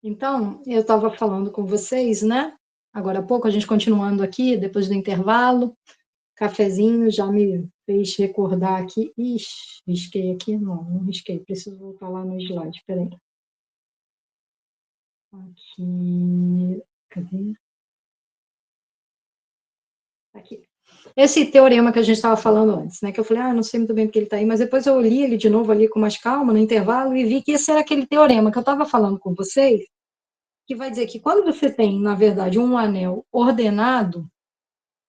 Então, eu estava falando com vocês, né? Agora há pouco, a gente continuando aqui, depois do intervalo, cafezinho já me fez recordar aqui. Ixi, risquei aqui? Não risquei, preciso voltar lá no slide, peraí. Aqui, cadê? Aqui. Esse teorema que a gente estava falando antes, né? Que eu falei, não sei muito bem porque ele está aí, mas depois eu li ele de novo ali com mais calma, no intervalo, e vi que esse era aquele teorema que eu estava falando com vocês, que vai dizer que quando você tem, na verdade, um anel ordenado,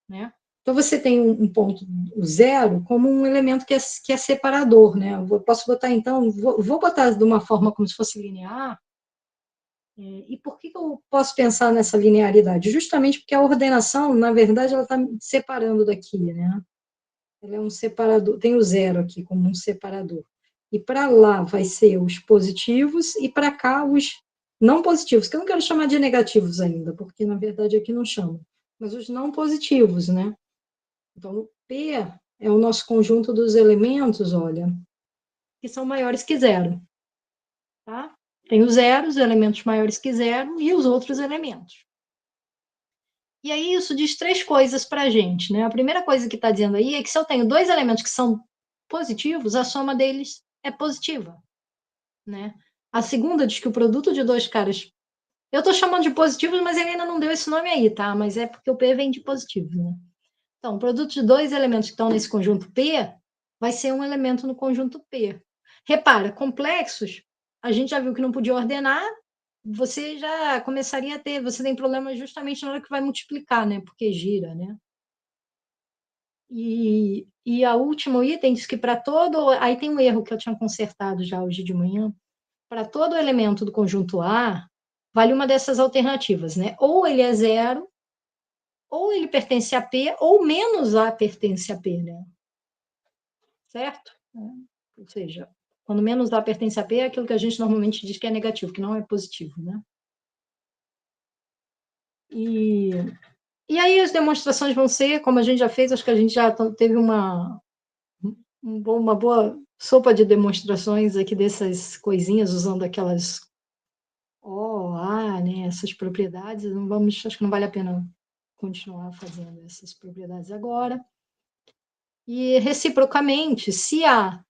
né? Então, você tem um ponto zero como um elemento que é separador, né? Eu posso botar, então, vou botar de uma forma como se fosse linear. E por que eu posso pensar nessa linearidade? Justamente porque a ordenação, na verdade, ela está separando daqui, né? Ela é um separador, tem o zero aqui como um separador. E para lá vai ser os positivos e para cá os não positivos, que eu não quero chamar de negativos ainda, porque na verdade aqui não chama, mas os não positivos, né? Então, o P é o nosso conjunto dos elementos, olha, que são maiores que zero, tá? Tem o zero, os elementos maiores que zero e os outros elementos. E aí isso diz três coisas para a gente, né? A primeira coisa que está dizendo aí é que se eu tenho dois elementos que são positivos, a soma deles é positiva, né? A segunda diz que o produto de dois caras... Eu estou chamando de positivos, mas ele ainda não deu esse nome aí, tá? Mas é porque o P vem de positivo, né? Então, o produto de dois elementos que estão nesse conjunto P vai ser um elemento no conjunto P. Repara, complexos, a gente já viu que não podia ordenar, você já começaria a ter, você tem problema justamente na hora que vai multiplicar, né? Porque gira, né? E a último item diz que para todo. Aí tem um erro que eu tinha consertado já hoje de manhã. Para todo elemento do conjunto A, vale uma dessas alternativas, né? Ou ele é zero, ou ele pertence a P, ou menos A pertence a P, né? Certo? Ou seja, quando menos A pertence a P, é aquilo que a gente normalmente diz que é negativo, que não é positivo, né? E, e aí as demonstrações vão ser, como a gente já fez, acho que a gente já teve uma boa sopa de demonstrações aqui dessas coisinhas, usando aquelas né, essas propriedades. Não vamos, acho que não vale a pena continuar fazendo essas propriedades agora. E reciprocamente, se A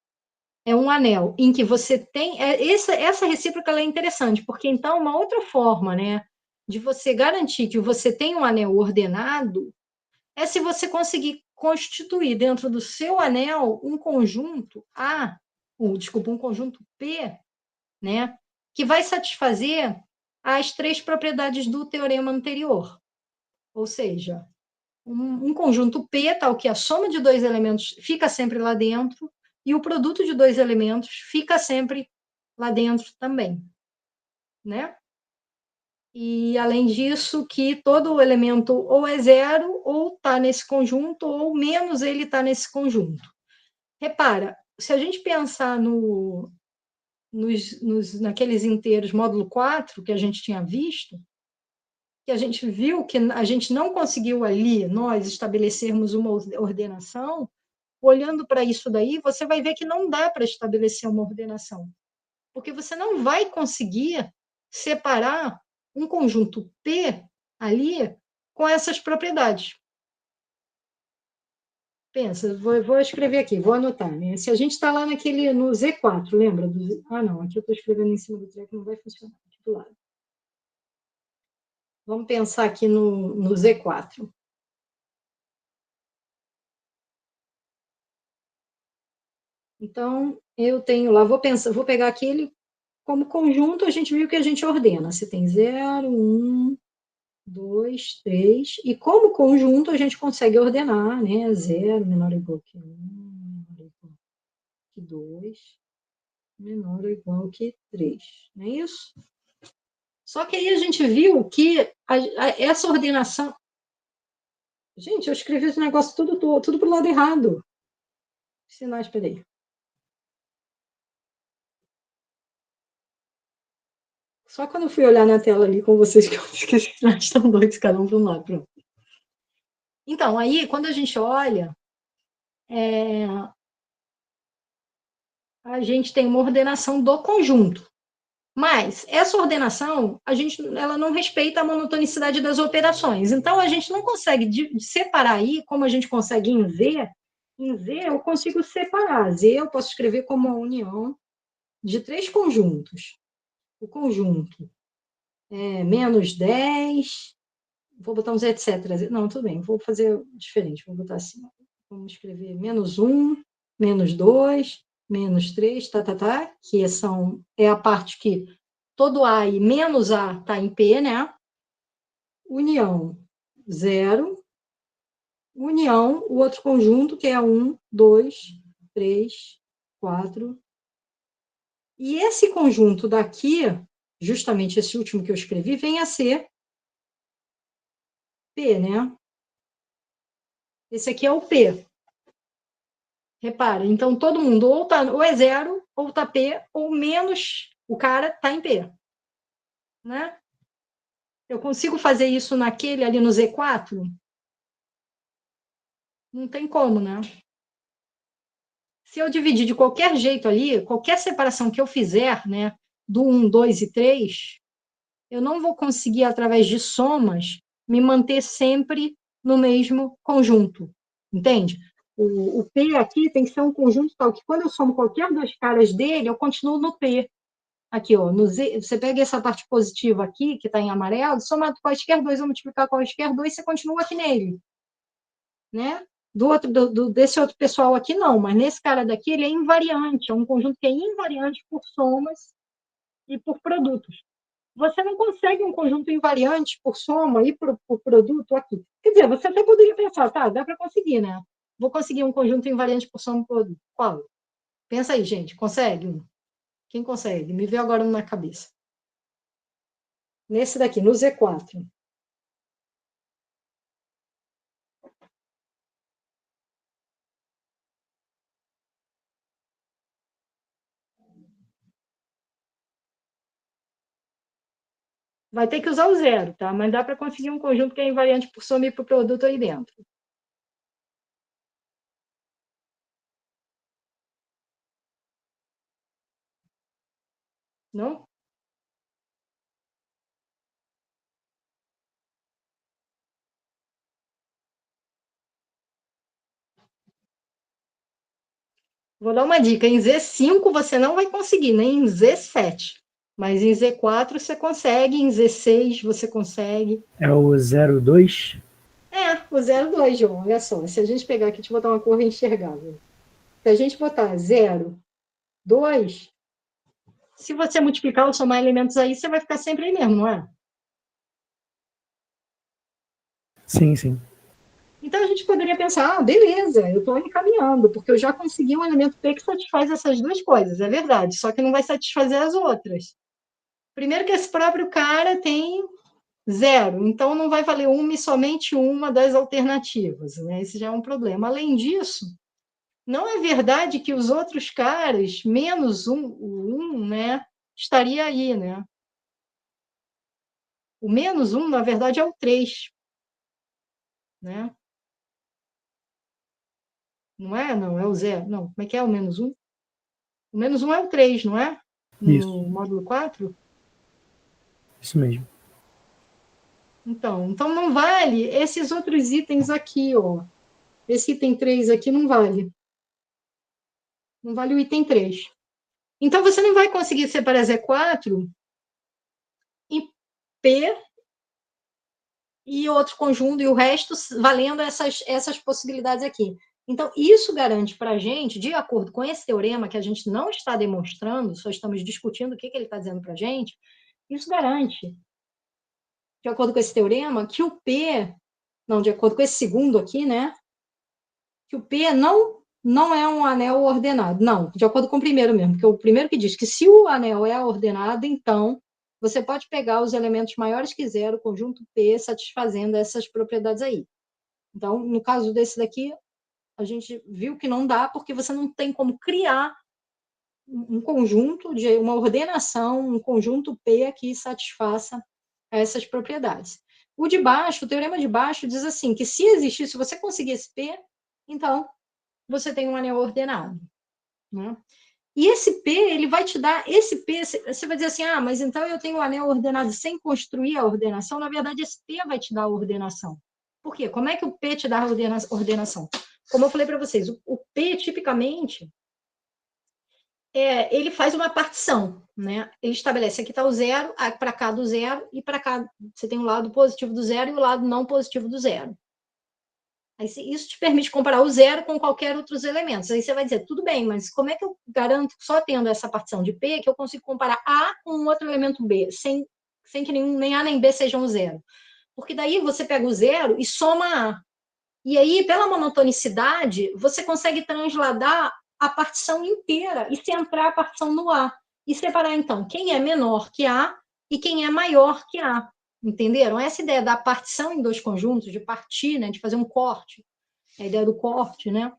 é um anel em que você tem... Essa recíproca ela é interessante, porque então uma outra forma, né, de você garantir que você tem um anel ordenado é se você conseguir constituir dentro do seu anel um conjunto A, desculpa, um conjunto P, né, que vai satisfazer as três propriedades do teorema anterior. Ou seja, um conjunto P, tal que a soma de dois elementos fica sempre lá dentro, e o produto de dois elementos fica sempre lá dentro também, né? E, além disso, que todo elemento ou é zero, ou está nesse conjunto, ou menos ele está nesse conjunto. Repara, se a gente pensar naqueles inteiros módulo 4 que a gente tinha visto, que a gente viu que a gente não conseguiu ali, nós, estabelecermos uma ordenação, olhando para isso daí, você vai ver que não dá para estabelecer uma ordenação, porque você não vai conseguir separar um conjunto P ali com essas propriedades. Pensa, vou escrever aqui, vou anotar, né? Se a gente está lá no Z4, lembra? Não, aqui eu estou escrevendo em cima do treco, não vai funcionar. Aqui do lado. Vamos pensar aqui no Z4. Então, eu tenho lá, vou pegar aquele como conjunto, a gente viu que a gente ordena. Se tem 0, 1, 2, 3. E como conjunto, a gente consegue ordenar, né? 0 menor ou igual que 1, menor ou igual que 2, menor ou igual que 3. Não é isso? Só que aí a gente viu que essa ordenação... Gente, eu escrevi esse negócio tudo para o lado errado. Sinais, peraí. Só quando eu fui olhar na tela ali com vocês que eu esqueci que sinais estão doidos, cada um para um lado. Pronto. Então, aí, quando a gente olha, a gente tem uma ordenação do conjunto. Mas essa ordenação, ela não respeita a monotonicidade das operações. Então, a gente não consegue separar aí, como a gente consegue em Z. Em Z, eu consigo separar. Z eu posso escrever como a união de 3 conjuntos. O conjunto é menos 10, vou botar um Z, etc. Não, tudo bem, vou fazer diferente, vou botar assim. Vamos escrever menos 1, menos 2, menos 3, que é a parte que todo A e menos A está em P, né? União 0, união, o outro conjunto, que é 1, 2, 3, 4. E esse conjunto daqui, justamente esse último que eu escrevi, vem a ser P, né? Esse aqui é o P. Repara, então todo mundo ou é 0, ou está P, ou menos o cara está em P. Né? Eu consigo fazer isso naquele ali no Z4? Não tem como, né? Se eu dividir de qualquer jeito ali, qualquer separação que eu fizer, né, do 1, 2 e 3, eu não vou conseguir, através de somas, me manter sempre no mesmo conjunto. Entende? O P aqui tem que ser um conjunto tal que, quando eu somo qualquer dos caras dele, eu continuo no P. Aqui, ó, no Z, você pega essa parte positiva aqui, que está em amarelo, somado com quaisquer dois, ou multiplicar com quaisquer dois, você continua aqui nele. Né? Desse outro pessoal aqui, não, mas nesse cara daqui, ele é invariante, é um conjunto que é invariante por somas e por produtos. Você não consegue um conjunto invariante por soma e por produto aqui. Quer dizer, você até poderia pensar, tá, dá para conseguir, né? Vou conseguir um conjunto invariante por soma e produto. Qual? Pensa aí, gente, consegue? Quem consegue? Me vê agora na cabeça. Nesse daqui, no Z4. Vai ter que usar o zero, tá? Mas dá para conseguir um conjunto que é invariante por soma e por produto aí dentro. Não? Vou dar uma dica. Em Z5 você não vai conseguir, nem em Z7. Mas em Z4 você consegue, em Z6 você consegue. É o 02? É, o 0,2, João. Olha só. Se a gente pegar aqui, deixa eu botar uma cor enxergável. Se a gente botar 0, 2, se você multiplicar ou somar elementos aí, você vai ficar sempre aí mesmo, não é? Sim, sim. Então a gente poderia pensar, beleza, eu estou encaminhando, porque eu já consegui um elemento P que satisfaz essas duas coisas, é verdade, só que não vai satisfazer as outras. Primeiro que esse próprio cara tem 0, então não vai valer uma e somente uma das alternativas, né? Esse já é um problema. Além disso, não é verdade que os outros caras, menos o 1, né, estaria aí, né? O menos 1, na verdade, é o 3, né? Não é? Não, é o 0. Não, como é que é o menos 1? O menos 1 é o 3, não é? Isso, No módulo 4? isso mesmo. Então não vale esses outros itens aqui, ó. Esse item 3 aqui não vale. Não vale o item 3. Então, você não vai conseguir separar Z4 em P e outro conjunto, e o resto valendo essas possibilidades aqui. Então, isso garante para a gente, de acordo com esse teorema, que a gente não está demonstrando, só estamos discutindo o que ele está dizendo para a gente, isso garante, de acordo com esse teorema, que o P, não, de acordo com esse segundo aqui, né, que o P não é um anel ordenado. Não, de acordo com o primeiro mesmo, que é o primeiro que diz que se o anel é ordenado, então você pode pegar os elementos maiores que zero, conjunto P, satisfazendo essas propriedades aí. Então, no caso desse daqui, a gente viu que não dá, porque você não tem como criar um conjunto de uma ordenação, um conjunto P que satisfaça essas propriedades. O de baixo, o teorema de baixo diz assim, que se existir, se você conseguir esse P, então você tem um anel ordenado. Né? E esse P, ele vai te dar, esse P, você vai dizer assim, ah, mas então eu tenho o anel ordenado sem construir a ordenação. Na verdade, esse P vai te dar a ordenação. Por quê? Como é que o P te dá a ordenação? Como eu falei para vocês, o P, tipicamente, ele faz uma partição, né? Ele estabelece, aqui está o zero, para cá do zero, e para cá você tem o lado positivo do zero e o lado não positivo do zero. Aí, isso te permite comparar o zero com qualquer outros elementos. Aí você vai dizer, tudo bem, mas como é que eu garanto, só tendo essa partição de P, que eu consigo comparar A com um outro elemento B, sem que nem A nem B sejam zero? Porque daí você pega o zero e soma A. E aí, pela monotonicidade, você consegue transladar a partição inteira e centrar a partição no A. E separar, então, quem é menor que A e quem é maior que A. Entenderam? Essa ideia da partição em dois conjuntos, de partir, né, de fazer um corte, a ideia do corte, né?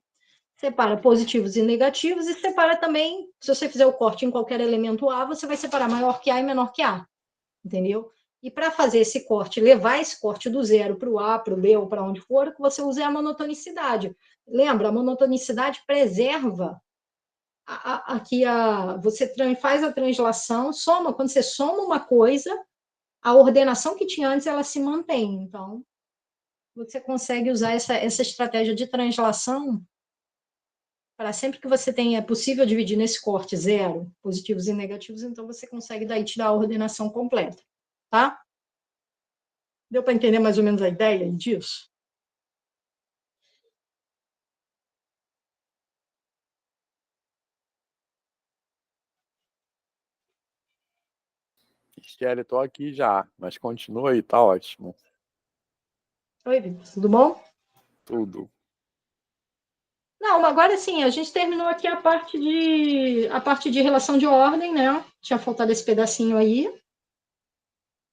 Separa positivos e negativos e separa também, se você fizer o corte em qualquer elemento A, você vai separar maior que A e menor que A, entendeu? E para fazer esse corte, levar esse corte do zero para o A, para o B ou para onde for, que você use a monotonicidade. Lembra, a monotonicidade preserva você faz a translação, soma, quando você soma uma coisa, a ordenação que tinha antes, ela se mantém. Então, você consegue usar essa estratégia de translação para sempre que você tenha, é possível dividir nesse corte zero, positivos e negativos, então você consegue daí te dar a ordenação completa, tá? Deu para entender mais ou menos a ideia disso? Michele, estou aqui já, mas continua aí, tá ótimo. Oi, Vitor, tudo bom? Tudo. Não, agora sim, a gente terminou aqui a parte de relação de ordem, né? Tinha faltado esse pedacinho aí.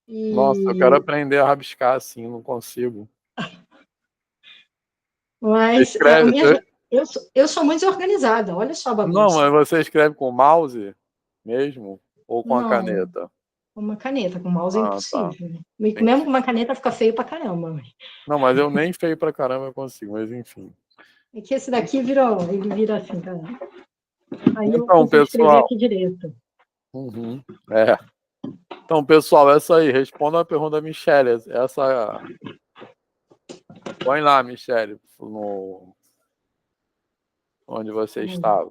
Nossa, eu quero aprender a rabiscar assim, não consigo. Mas Escreve. eu sou muito desorganizada, olha só a Não, bagunça. mas você escreve com o mouse mesmo? Ou com a Não, caneta? com uma caneta, com mouse é Ah, tá. impossível. Mesmo Tem que com uma caneta fica feio pra caramba. Não, mas eu nem feio pra caramba eu consigo, mas enfim. É que esse daqui ele vira assim, cara. Aí eu Então, consigo escrever pessoal. aqui direito. Uhum, é. Então, pessoal, essa aí. Responda a pergunta da Michelle. Essa. Põe lá, Michelle, no... onde você estava.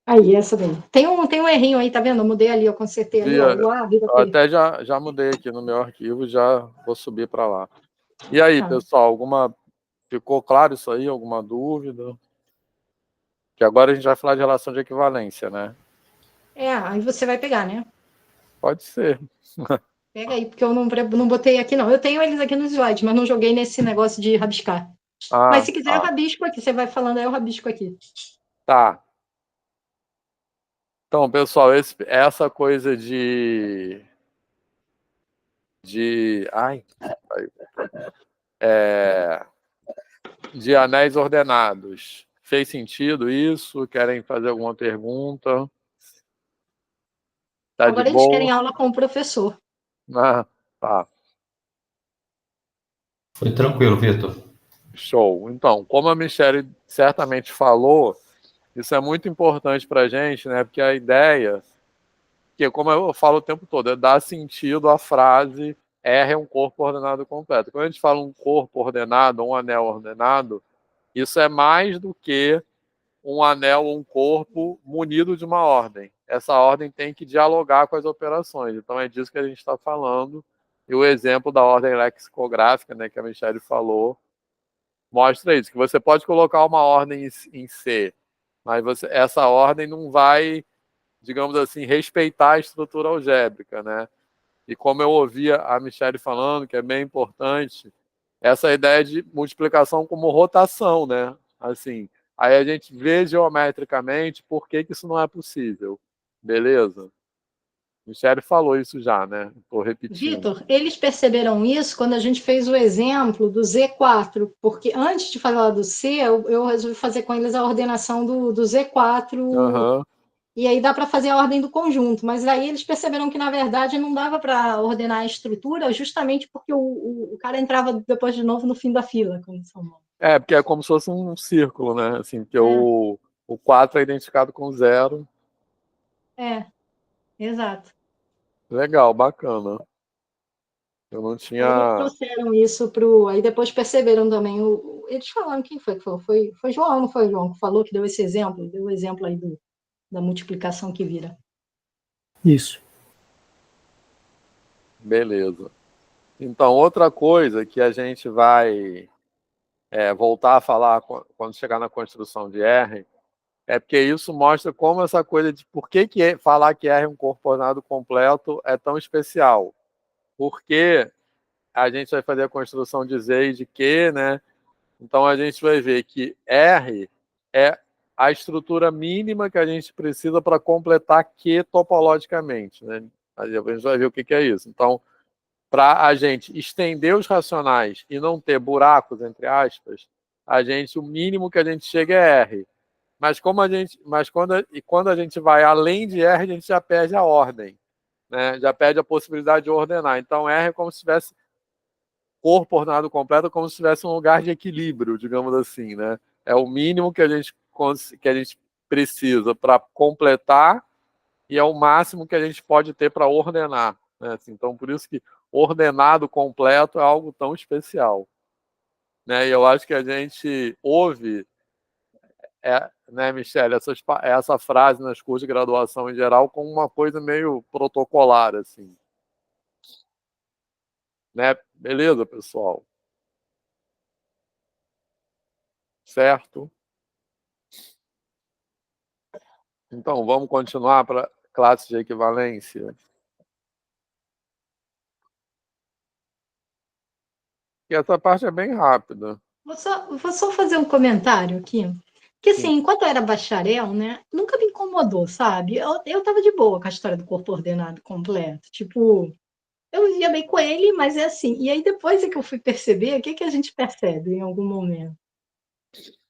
Aí, essa daí. Tem um errinho aí, tá vendo? Eu mudei ali, eu consertei ali, ó. Via, O A vira eu P. até já mudei aqui no meu arquivo, já vou subir para lá. E aí, Tá. pessoal, ficou claro isso aí? Alguma dúvida? Que agora a gente vai falar de relação de equivalência, né? Aí você vai pegar, né? Pode ser. Pega aí, porque eu não botei aqui, não. Eu tenho eles aqui no slide, mas não joguei nesse negócio de rabiscar. Mas Ah, se quiser, eu tá. rabisco aqui. Você vai falando aí, eu rabisco aqui. Tá. Então, pessoal, essa coisa ai, de anéis ordenados. Fez sentido isso? Querem fazer alguma pergunta? Tá de Agora eles boa? querem aula com o professor. Ah, tá. Foi tranquilo, Vitor. Show. Então, como a Michelle certamente falou, isso é muito importante para a gente, né? Porque a ideia, que como eu falo o tempo todo, é dar sentido à frase R é um corpo ordenado completo. Quando a gente fala um corpo ordenado, um anel ordenado, isso é mais do que um anel ou um corpo munido de uma ordem. Essa ordem tem que dialogar com as operações. Então é disso que a gente está falando. E o exemplo da ordem lexicográfica, né, que a Michelle falou, mostra isso, que você pode colocar uma ordem em C, mas essa ordem não vai, digamos assim, respeitar a estrutura algébrica, né? E como eu ouvia a Michelle falando, que é bem importante, essa ideia de multiplicação como rotação, né? Assim, aí a gente vê geometricamente por que isso não é possível. Beleza? Michelle falou isso já, né? Estou repetindo. Vitor, eles perceberam isso quando a gente fez o exemplo do Z4, porque antes de falar do C, eu resolvi fazer com eles a ordenação do Z4, Uhum. e aí dá para fazer a ordem do conjunto, mas aí eles perceberam que, na verdade, não dava para ordenar a estrutura, justamente porque o cara entrava depois de novo no fim da fila, como são. Porque é como se fosse um círculo, né? Assim, porque É. o O 4 é identificado com 0. Exato. Legal, bacana. Eu não Eles tinha... trouxeram isso pro. Aí depois perceberam também. Eles falaram, quem foi que falou? Foi João, não foi João, que falou que deu esse exemplo, deu o exemplo aí da multiplicação que vira. Isso. Beleza. Então, outra coisa que a gente vai voltar a falar quando chegar na construção de R, é porque isso mostra como essa coisa de por que falar que R é um corpo ordenado completo é tão especial. Porque a gente vai fazer a construção de Z e de Q, né? Então a gente vai ver que R é a estrutura mínima que a gente precisa para completar Q topologicamente, né? A gente vai ver o que é isso. Então, para a gente estender os racionais e não ter buracos, entre aspas, o mínimo que a gente chega é R. Mas quando a gente vai além de R, a gente já perde a ordem, né? Já perde a possibilidade de ordenar. Então R é como se tivesse corpo ordenado completo, como se tivesse um lugar de equilíbrio, digamos assim, né? É o mínimo que a gente precisa para completar e é o máximo que a gente pode ter para ordenar, né? Assim, então por isso que ordenado completo é algo tão especial, né? E eu acho que a gente ouve né, Michele, essa frase nas cursos de graduação em geral como uma coisa meio protocolar, assim. Né? Beleza, pessoal? Certo? Então, vamos continuar para classe de equivalência. E essa parte é bem rápida. Vou só fazer um comentário aqui. Que Sim. assim, enquanto eu era bacharel, né, nunca me incomodou, sabe? Eu tava de boa com a história do corpo ordenado completo. Tipo, eu vivia bem com ele, mas é assim. E aí depois é que eu fui perceber, o que que a gente percebe em algum momento?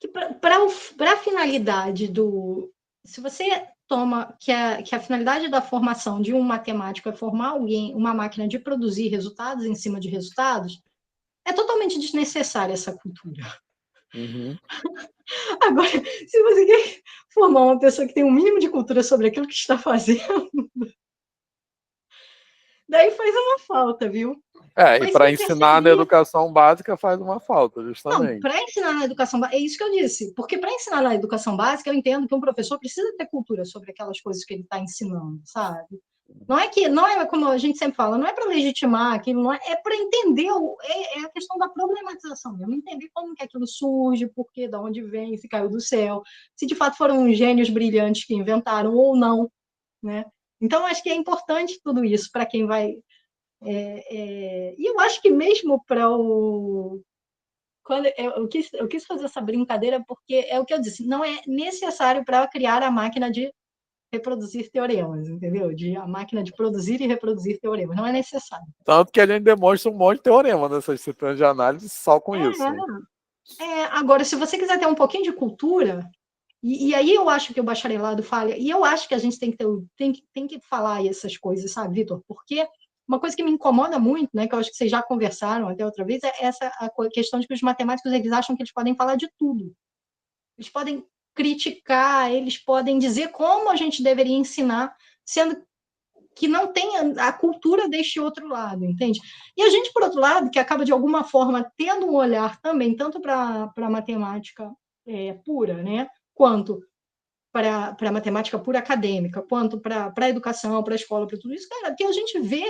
Que para a finalidade do. Se você toma que a finalidade da formação de um matemático é formar alguém, uma máquina de produzir resultados em cima de resultados, é totalmente desnecessária essa cultura. Uhum. Agora, se você quer formar uma pessoa que tem um mínimo de cultura sobre aquilo que está fazendo, daí faz uma falta, viu? E Mas para eu ensinar na percebi. educação básica faz uma falta, Não, justamente. para ensinar na educação básica, é isso que eu disse, porque para ensinar na educação básica, eu entendo que um professor precisa ter cultura sobre aquelas coisas que ele está ensinando, sabe? Não é como a gente sempre fala, não é para legitimar aquilo, não é para entender, é a questão da problematização mesmo, entender como que aquilo surge, por quê, de onde vem, se caiu do céu, se de fato foram gênios brilhantes que inventaram ou não, né? Então, acho que é importante tudo isso para quem vai. E eu acho que mesmo para o. Quando eu quis fazer essa brincadeira porque é o que eu disse, não é necessário para criar a máquina de reproduzir teoremas, entendeu? A máquina de produzir e reproduzir teoremas, não é necessário. Tanto que a gente demonstra um monte de teorema nessas disciplinas de análise só com isso. Agora, se você quiser ter um pouquinho de cultura, e aí eu acho que o bacharelado falha, e eu acho que a gente tem que falar essas coisas, sabe, Vitor? Porque uma coisa que me incomoda muito, né, que eu acho que vocês já conversaram até outra vez, é a questão de que os matemáticos eles acham que eles podem falar de tudo. Eles podem criticar, eles podem dizer como a gente deveria ensinar, sendo que não tem a cultura deste outro lado, entende? E a gente, por outro lado, que acaba de alguma forma tendo um olhar também, tanto para a matemática pura, né, quanto para a matemática pura acadêmica, quanto para a educação, para a escola, para tudo isso, cara, que a gente vê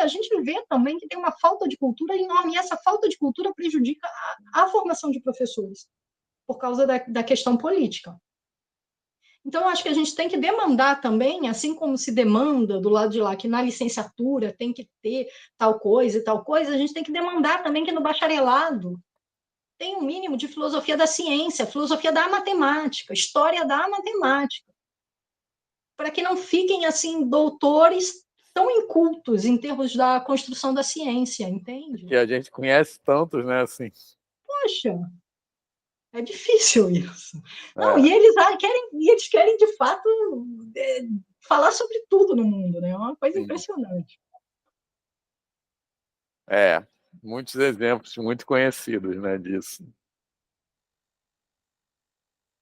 também que tem uma falta de cultura enorme, e essa falta de cultura prejudica a formação de professores, por causa da questão política. Então, acho que a gente tem que demandar também, assim como se demanda do lado de lá, que na licenciatura tem que ter tal coisa e tal coisa, a gente tem que demandar também que no bacharelado tem um mínimo de filosofia da ciência, filosofia da matemática, história da matemática, para que não fiquem, assim, doutores tão incultos em termos da construção da ciência, entende? Que a gente conhece tantos, né, assim. Poxa, é difícil isso. Não, e eles querem de fato falar sobre tudo no mundo, né? É uma coisa impressionante. Muitos exemplos muito conhecidos, né, disso.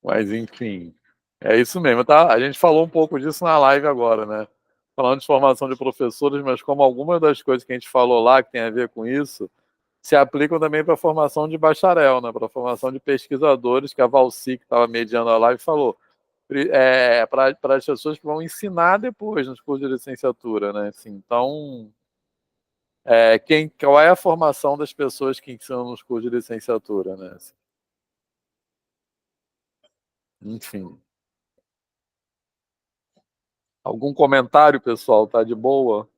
Mas, enfim. É isso mesmo, tá? A gente falou um pouco disso na live agora, né? Falando de formação de professores, mas como algumas das coisas que a gente falou lá, que tem a ver com isso, se aplicam também para a formação de bacharel, né? Para a formação de pesquisadores, que a Valci, que estava mediando a live, falou. Para as pessoas que vão ensinar depois nos cursos de licenciatura, né? Assim, então, qual é a formação das pessoas que ensinam nos cursos de licenciatura, né? Assim, enfim. Algum comentário, pessoal? Tá de boa?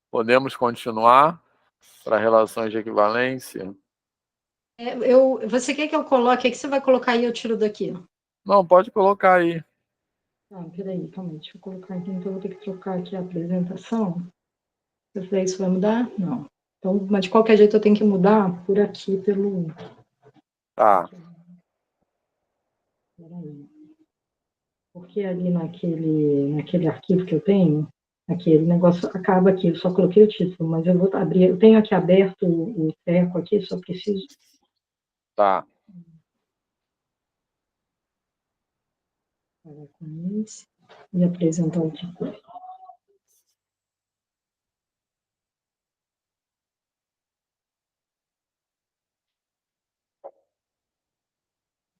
Podemos continuar para relações de equivalência? Você quer que eu coloque? O que você vai colocar aí? Eu tiro daqui. Não, pode colocar aí. Peraí, calma aí, deixa eu colocar aqui, então eu vou ter que trocar aqui a apresentação. Eu falei, isso vai mudar? Não. Então, mas de qualquer jeito eu tenho que mudar por aqui, pelo... Tá. Peraí. Porque ali naquele arquivo que eu tenho, aquele negócio acaba aqui, eu só coloquei o título, mas eu vou abrir, eu tenho aqui aberto o treco aqui, só preciso... Tá. Parar com esse e apresentar o título.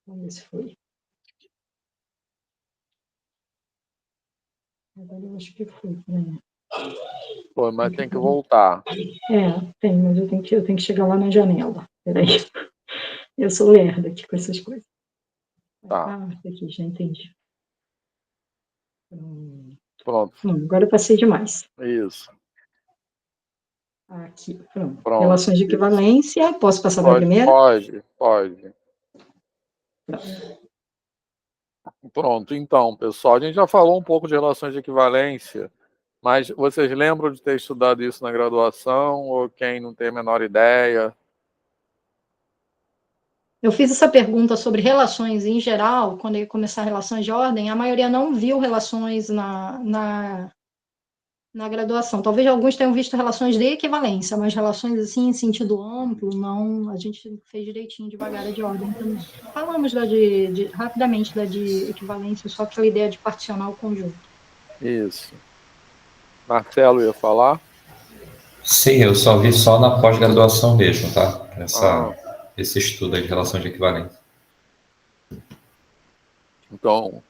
Vamos ver se foi. Agora eu acho que foi, né? Pô, mas tem que voltar. Tem, mas eu tenho que chegar lá na janela. Peraí. Eu sou lerda aqui com essas coisas. Tá. Aqui, já entendi. Pronto. Agora eu passei demais. Isso. Aqui, pronto. Pronto. Relações de equivalência. Posso passar para a Pode, primeira? pode, pode. Pronto. Pronto, então, pessoal, a gente já falou um pouco de relações de equivalência, mas vocês lembram de ter estudado isso na graduação ou quem não tem a menor ideia? Eu fiz essa pergunta sobre relações em geral, quando eu ia começar relações de ordem, a maioria não viu relações na graduação. Talvez alguns tenham visto relações de equivalência, mas relações assim em sentido amplo, não, a gente fez direitinho, devagar, a de ordem também. Falamos rapidamente da de equivalência, só aquela ideia de particionar o conjunto. Isso. Marcelo ia falar? Sim, eu só vi só na pós-graduação mesmo, tá? Ah, Esse estudo aí de relação de equivalência. então,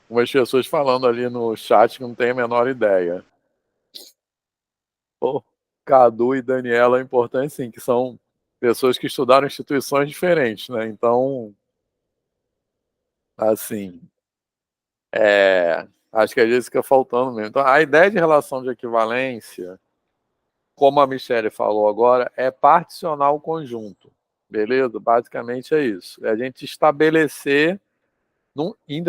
umas pessoas falando ali no chat que não tem a menor ideia. Pô, Cadu e Daniela é importante sim, que são pessoas que estudaram em instituições diferentes, né? Então, assim, acho que às vezes fica faltando mesmo. Então, a ideia de relação de equivalência, como a Michelle falou agora, é particionar o conjunto, beleza? Basicamente é isso. É a gente estabelecer em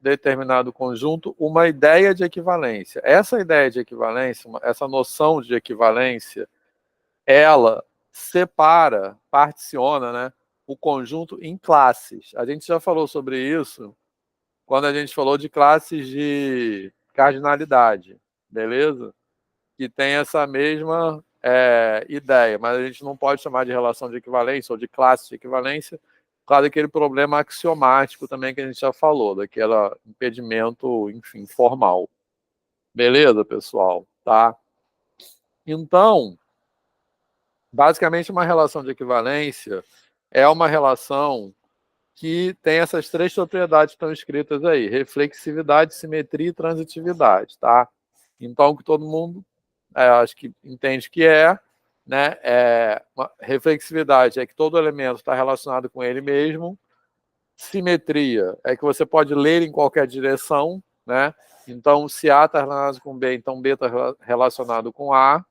determinado conjunto uma ideia de equivalência. Essa ideia de equivalência, essa noção de equivalência, ela separa, particiona, né, o conjunto em classes. A gente já falou sobre isso quando a gente falou de classes de cardinalidade, beleza? Que tem essa mesma ideia, mas a gente não pode chamar de relação de equivalência ou de classe de equivalência por causa daquele problema axiomático também que a gente já falou, daquele impedimento, enfim, formal. Beleza, pessoal? Tá? Então, basicamente, uma relação de equivalência é uma relação que tem essas três propriedades que estão escritas aí: reflexividade, simetria e transitividade, tá? Então, o que todo mundo acho que entende que né? Reflexividade é que todo elemento está relacionado com ele mesmo. Simetria é que você pode ler em qualquer direção, né? Então, se A está relacionado com B, então B está relacionado com A.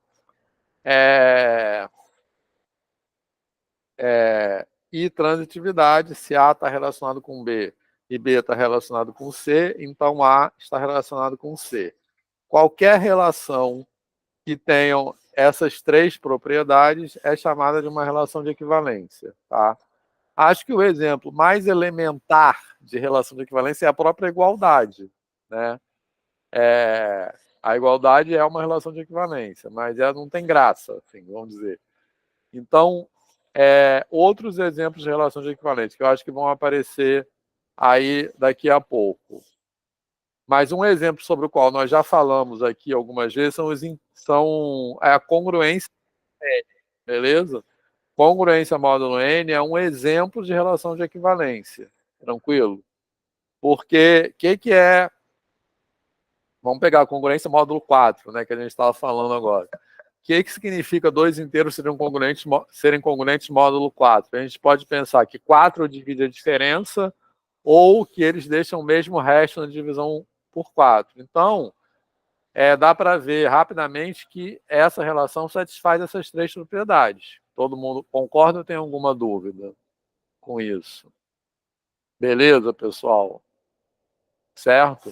E transitividade, se A está relacionado com B e B está relacionado com C, então A está relacionado com C. Qualquer relação que tenham essas três propriedades é chamada de uma relação de equivalência, tá? Acho que o exemplo mais elementar de relação de equivalência é a própria igualdade, né? A igualdade é uma relação de equivalência, mas ela não tem graça, assim, vamos dizer. Então, outros exemplos de relação de equivalência que eu acho que vão aparecer aí daqui a pouco. Mas um exemplo sobre o qual nós já falamos aqui algumas vezes são a congruência N, beleza? Congruência módulo N é um exemplo de relação de equivalência, tranquilo? Porque o que é... Vamos pegar a congruência módulo 4, né, que a gente estava falando agora. O que significa dois inteiros serem congruentes módulo 4? A gente pode pensar que 4 divide a diferença ou que eles deixam o mesmo resto na divisão por 4. Então, dá para ver rapidamente que essa relação satisfaz essas três propriedades. Todo mundo concorda ou tem alguma dúvida com isso? Beleza, pessoal? Certo?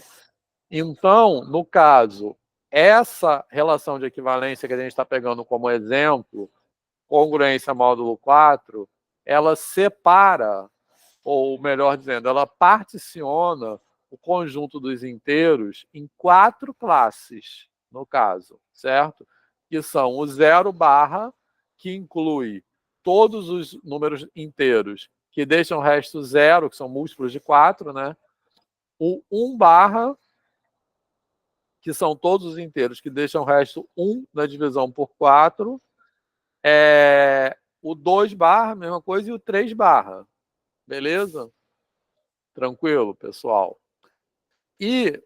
Então, no caso, essa relação de equivalência que a gente está pegando como exemplo, congruência módulo 4, ela separa, ou melhor dizendo, ela particiona o conjunto dos inteiros em 4 classes, no caso, certo? Que são o 0 barra, que inclui todos os números inteiros que deixam o resto zero, que são múltiplos de 4, né? O 1 barra, que são todos os inteiros que deixam o resto 1 na divisão por 4. O 2 barra, mesma coisa, e o 3 barra. Beleza? Tranquilo, pessoal? E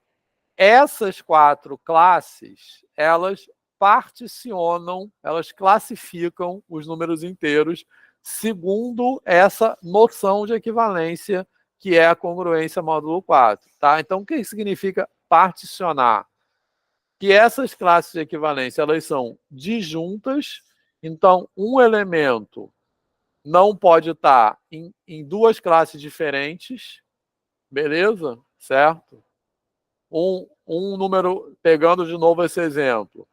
essas 4 classes, elas particionam, elas classificam os números inteiros segundo essa noção de equivalência que é a congruência módulo 4. Tá? Então, o que significa particionar? Que essas classes de equivalência elas são disjuntas, então um elemento não pode estar em 2 classes diferentes, beleza? Certo? Um número, pegando de novo esse exemplo,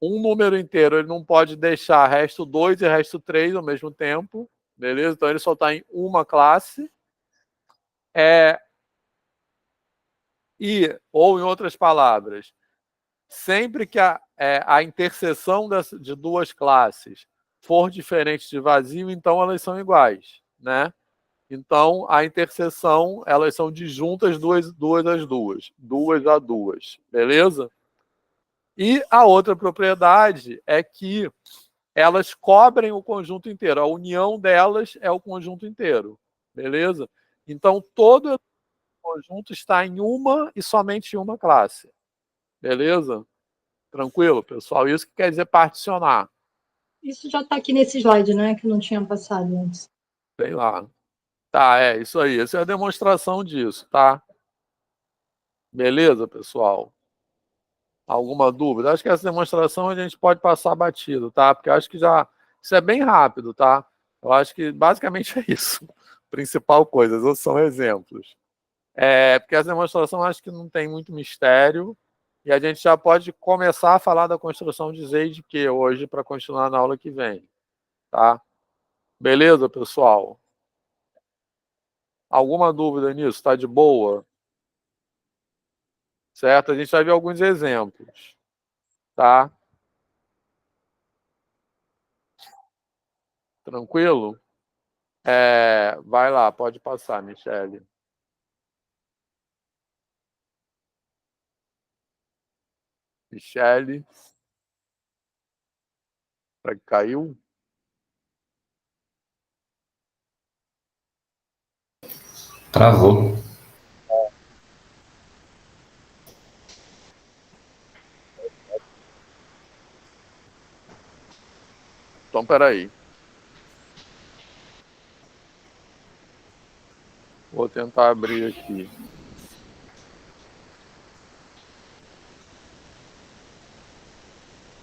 um número inteiro ele não pode deixar resto 2 e resto 3 ao mesmo tempo, beleza? Então ele só está em uma classe. Ou em outras palavras, sempre que a interseção de 2 classes for diferente de vazio, então elas são iguais, né? Então, a interseção, elas são disjuntas duas às duas. 2 a 2, beleza? E a outra propriedade é que elas cobrem o conjunto inteiro. A união delas é o conjunto inteiro, beleza? Então, todo o conjunto está em uma e somente em uma classe, beleza? Tranquilo, pessoal? Isso que quer dizer particionar. Isso já está aqui nesse slide, né? Que não tinha passado antes. Sei lá. Tá, isso aí. Essa é a demonstração disso, tá? Beleza, pessoal? Alguma dúvida? Acho que essa demonstração a gente pode passar batido, tá? Porque acho que já... Isso é bem rápido, tá? Eu acho que basicamente é isso. Principal coisa, os outros são exemplos. Porque essa demonstração acho que não tem muito mistério. E a gente já pode começar a falar da construção de Z e de Q hoje para continuar na aula que vem, tá? Beleza, pessoal? Alguma dúvida nisso? Está de boa? Certo? A gente vai ver alguns exemplos, tá? Tranquilo? Vai lá, pode passar, Michele. Michele. Será que caiu? Travou. Então, peraí. Vou tentar abrir aqui.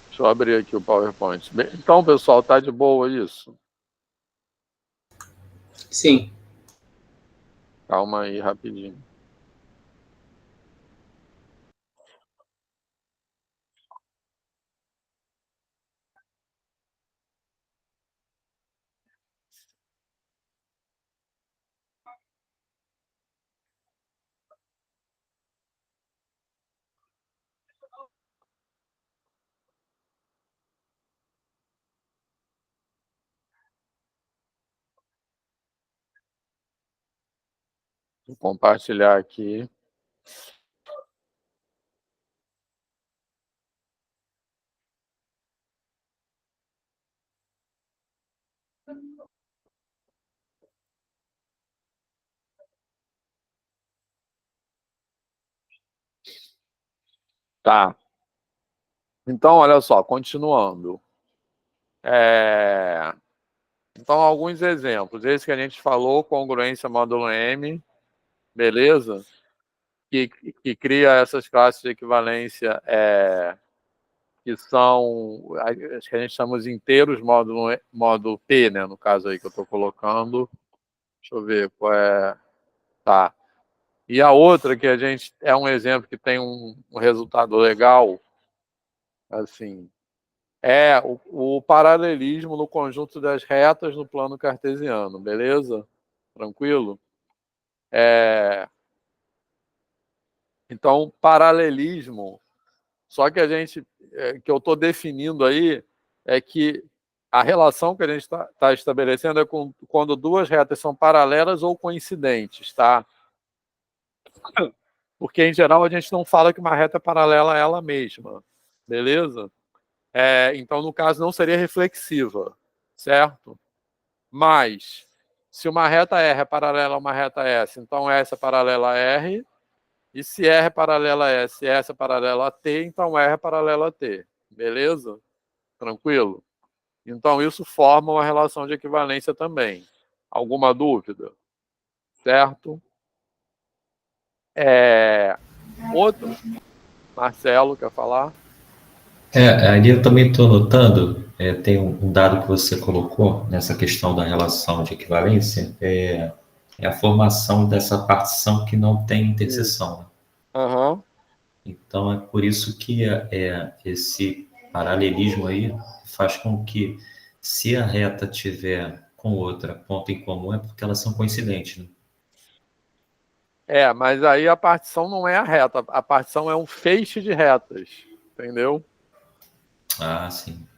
Deixa eu abrir aqui o PowerPoint. Então, pessoal, tá de boa isso? Sim. Calma aí, rapidinho. Vou compartilhar aqui. Tá. Então, olha só, continuando. Então, alguns exemplos. Esse que a gente falou, congruência módulo M, beleza? Que cria essas classes de equivalência que são, acho que a gente chama de inteiros módulo P, né? No caso aí que eu estou colocando. Deixa eu ver qual é. Tá. E a outra que a gente é um exemplo que tem um resultado legal, assim, é o paralelismo no conjunto das retas no plano cartesiano, beleza? Tranquilo? Então, paralelismo, só que que eu estou definindo aí é que a relação que a gente está estabelecendo é quando duas retas são paralelas ou coincidentes, tá? Porque, em geral, a gente não fala que uma reta é paralela a ela mesma, beleza? Então, no caso, não seria reflexiva, certo? Mas, se uma reta R é paralela a uma reta S, então S é paralela a R, e se R é paralela a S e S é paralela a T, então R é paralela a T, beleza? Tranquilo? Então, isso forma uma relação de equivalência também. Alguma dúvida? Certo? Outro? Marcelo, quer falar? Ali eu também estou notando, tem um dado que você colocou nessa questão da relação de equivalência, é a formação dessa partição que não tem interseção, né? Aham. Então é por isso que esse paralelismo aí faz com que, se a reta tiver com outra ponto em comum, é porque elas são coincidentes, né? Mas aí a partição não é a reta, a partição é um feixe de retas, entendeu? Ah, sim,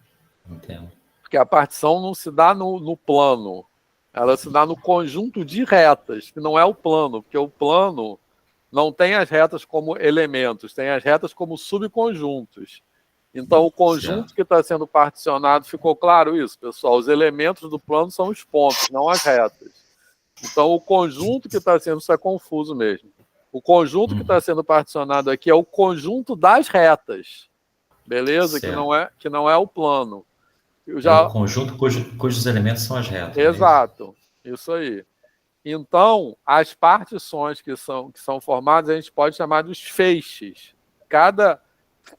entendo. Porque a partição não se dá no plano, ela se dá no conjunto de retas, que não é o plano, porque o plano não tem as retas como elementos, tem as retas como subconjuntos. Então, o conjunto Certo. que está sendo particionado, ficou claro isso, pessoal? Os elementos do plano são os pontos, não as retas. Então, o conjunto que está sendo, isso é confuso mesmo. O conjunto que está sendo particionado aqui é o conjunto das retas, beleza? Certo. Que não é o plano. É o conjunto cujos elementos são as retas, não é isso? Exato, isso aí. Então, as partições que são formadas, a gente pode chamar de os feixes. Cada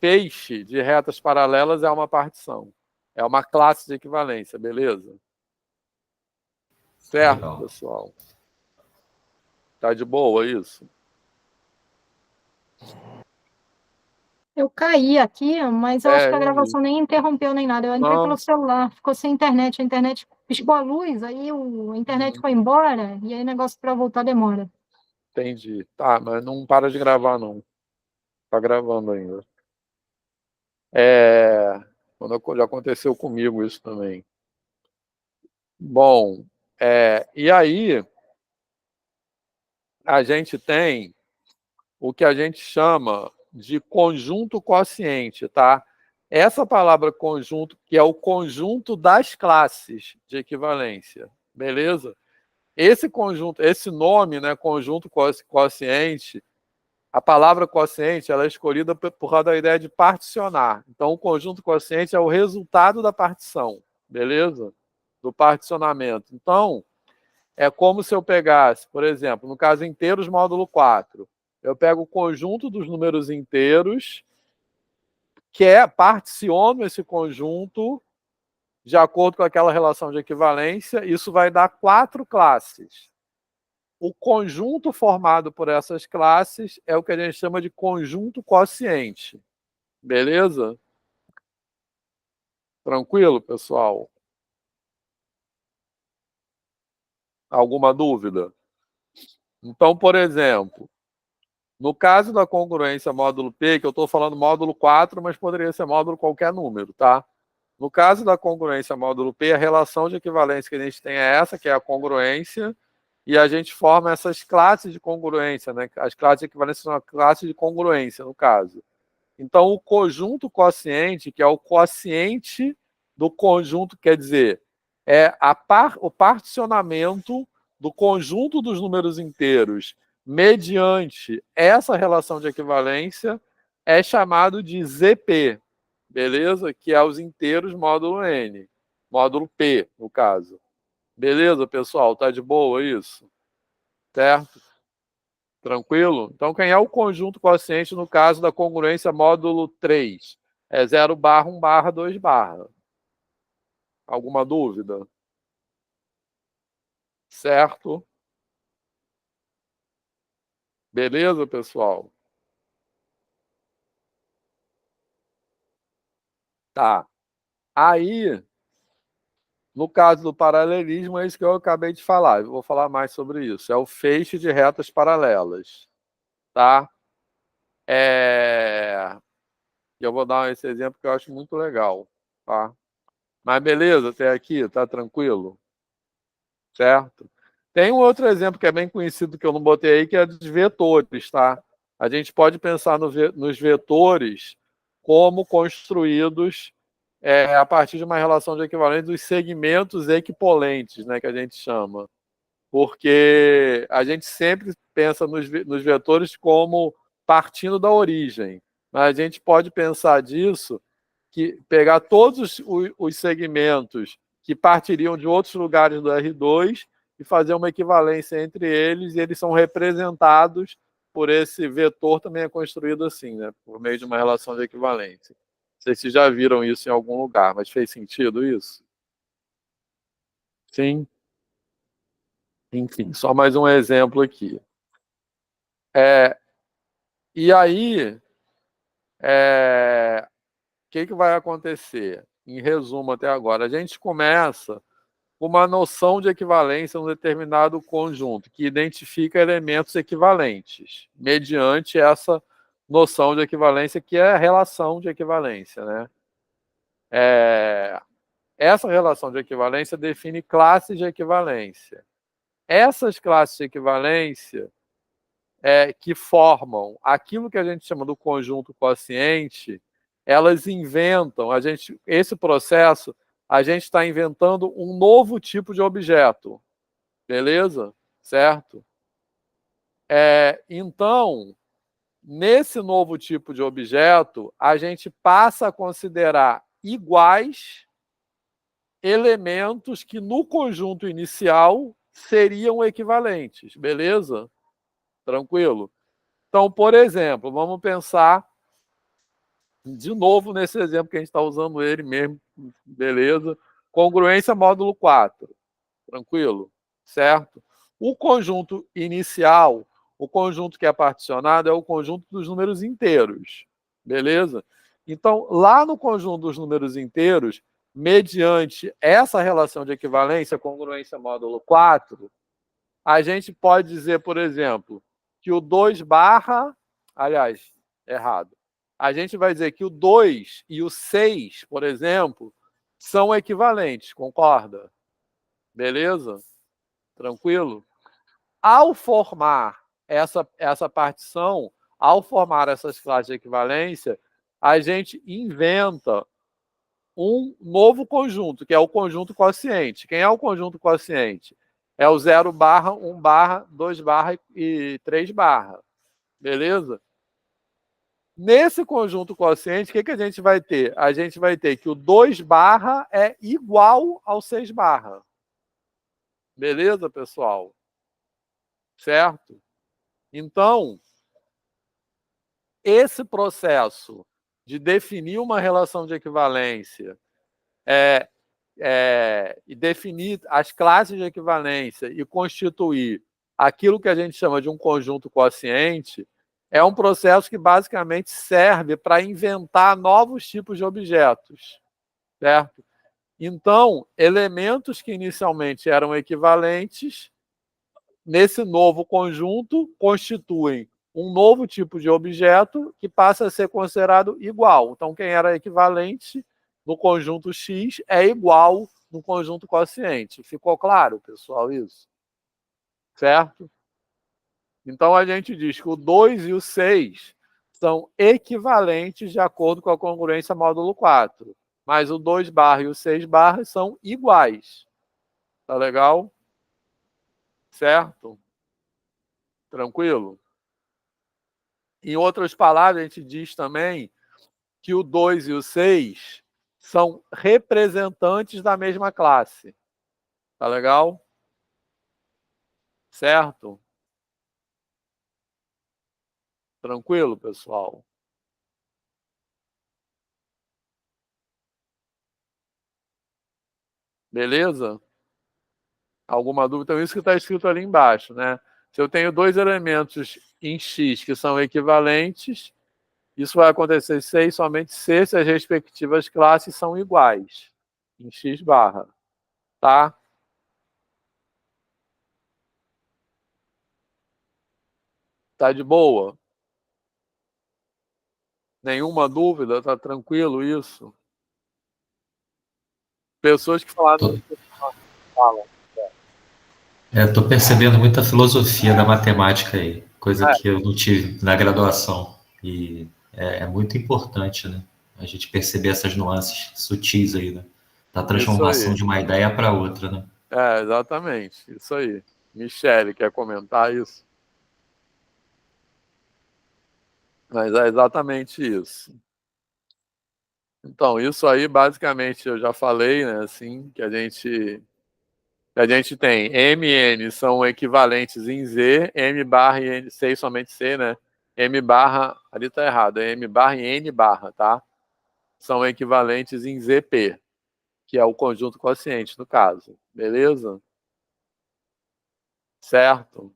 feixe de retas paralelas é uma partição. É uma classe de equivalência, beleza? Certo, Legal. pessoal? Tá de boa isso? Eu caí aqui, mas eu acho que a Eu vi. gravação nem interrompeu nem nada. Eu entrei pelo Não, celular, ficou sem internet. A internet piscou a luz, aí a internet foi embora, e aí o negócio para voltar demora. entendi. Tá, mas não para de gravar, não. Tá gravando ainda. Já aconteceu comigo isso também. Bom, e aí a gente tem o que a gente chama de conjunto quociente, tá? Essa palavra conjunto, que é o conjunto das classes de equivalência, beleza? Esse conjunto, esse nome, né, conjunto quociente, a palavra quociente, ela é escolhida por causa da ideia de particionar. Então, o conjunto quociente é o resultado da partição, beleza? Do particionamento. Então, é como se eu pegasse, por exemplo, no caso inteiros módulo 4, eu pego o conjunto dos números inteiros, particiono esse conjunto de acordo com aquela relação de equivalência, isso vai dar 4 classes. O conjunto formado por essas classes é o que a gente chama de conjunto quociente. Beleza? Tranquilo, pessoal? Alguma dúvida? Então, por exemplo, no caso da congruência módulo P, que eu estou falando módulo 4, mas poderia ser módulo qualquer número, tá? No caso da congruência módulo P, a relação de equivalência que a gente tem é essa, que é a congruência, e a gente forma essas classes de congruência, né? As classes de equivalência são a classe de congruência, no caso. Então, o conjunto quociente, que é o quociente do conjunto, quer dizer, é o particionamento do conjunto dos números inteiros mediante essa relação de equivalência, é chamado de ZP, beleza? Que é os inteiros módulo N, módulo P, no caso. Beleza, pessoal? Tá de boa isso? Certo? Tranquilo? Então, quem é o conjunto quociente no caso da congruência módulo 3? É 0/1/2. Alguma dúvida? Certo? Beleza, pessoal? Tá. Aí, no caso do paralelismo, é isso que eu acabei de falar. Eu vou falar mais sobre isso. É o feixe de retas paralelas. Tá? Eu vou dar esse exemplo que eu acho muito legal. Tá? Mas beleza, até aqui, tá tranquilo? Certo? Tem um outro exemplo que é bem conhecido que eu não botei aí, que é dos vetores, tá? A gente pode pensar nos vetores como construídos a partir de uma relação de equivalência dos segmentos equipolentes, né, que a gente chama. Porque a gente sempre pensa nos vetores como partindo da origem. Mas a gente pode pensar disso, que pegar todos os segmentos que partiriam de outros lugares do R2 e fazer uma equivalência entre eles, e eles são representados por esse vetor, também é construído assim, né, por meio de uma relação de equivalência. Não sei se já viram isso em algum lugar, mas fez sentido isso? Sim? Enfim, só mais um exemplo aqui. E aí, o que vai acontecer? Em resumo até agora, a gente começa com uma noção de equivalência em um determinado conjunto, que identifica elementos equivalentes, mediante essa noção de equivalência, que é a relação de equivalência, né? Essa relação de equivalência define classes de equivalência. Essas classes de equivalência que formam aquilo que a gente chama do conjunto quociente, elas inventam, esse processo, a gente está inventando um novo tipo de objeto, beleza? Certo? Então, nesse novo tipo de objeto, a gente passa a considerar iguais elementos que no conjunto inicial seriam equivalentes, beleza? Tranquilo? Então, por exemplo, vamos pensar de novo nesse exemplo que a gente está usando ele mesmo, beleza? Congruência módulo 4, tranquilo? Certo? O conjunto inicial, o conjunto que é particionado, é o conjunto dos números inteiros, beleza? Então, lá no conjunto dos números inteiros, mediante essa relação de equivalência, congruência módulo 4, a gente pode dizer, por exemplo, que o 2 barra... Aliás, errado. A gente vai dizer que o 2 e o 6, por exemplo, são equivalentes, concorda? Beleza? Tranquilo? Ao formar essa partição, ao formar essas classes de equivalência, a gente inventa um novo conjunto, que é o conjunto quociente. Quem é o conjunto quociente? É o 0 barra, 1 barra, 2 barra e 3 barra. Beleza? Nesse conjunto quociente, o que a gente vai ter? A gente vai ter que o 2 barra é igual ao 6 barra. Beleza, pessoal? Certo? Então, esse processo de definir uma relação de equivalência e definir as classes de equivalência e constituir aquilo que a gente chama de um conjunto quociente, é um processo que basicamente serve para inventar novos tipos de objetos, certo? Então, elementos que inicialmente eram equivalentes, nesse novo conjunto, constituem um novo tipo de objeto que passa a ser considerado igual. Então, quem era equivalente no conjunto X é igual no conjunto quociente. Ficou claro, pessoal, isso? certo? Então, a gente diz que o 2 e o 6 são equivalentes de acordo com a congruência módulo 4. Mas o 2 barra e o 6 barra são iguais. Tá legal? Certo? Tranquilo? Em outras palavras, a gente diz também que o 2 e o 6 são representantes da mesma classe. Tá legal? Certo? Tranquilo, pessoal? Beleza? Alguma dúvida? Então, isso que está escrito ali embaixo, né? Se eu tenho dois elementos em X que são equivalentes, isso vai acontecer se e somente se as respectivas classes são iguais em X barra, tá? Tá de boa? Nenhuma dúvida? Tá tranquilo isso? Pessoas que falaram... Falam. Estou percebendo muita filosofia da matemática aí, coisa que eu não tive na graduação. E é muito importante, né? A gente perceber essas nuances sutis aí, né? Da transformação de uma ideia para outra, né? Exatamente. Isso aí. Michele, quer comentar isso? Mas é exatamente isso. Então, isso aí, basicamente, eu já falei, né? Assim, que a gente tem M e N são equivalentes em Z, M barra e N, C e somente C, né? M barra, ali tá errado, é M barra e N barra, tá? São equivalentes em ZP, que é o conjunto quociente, no caso. Beleza? Certo?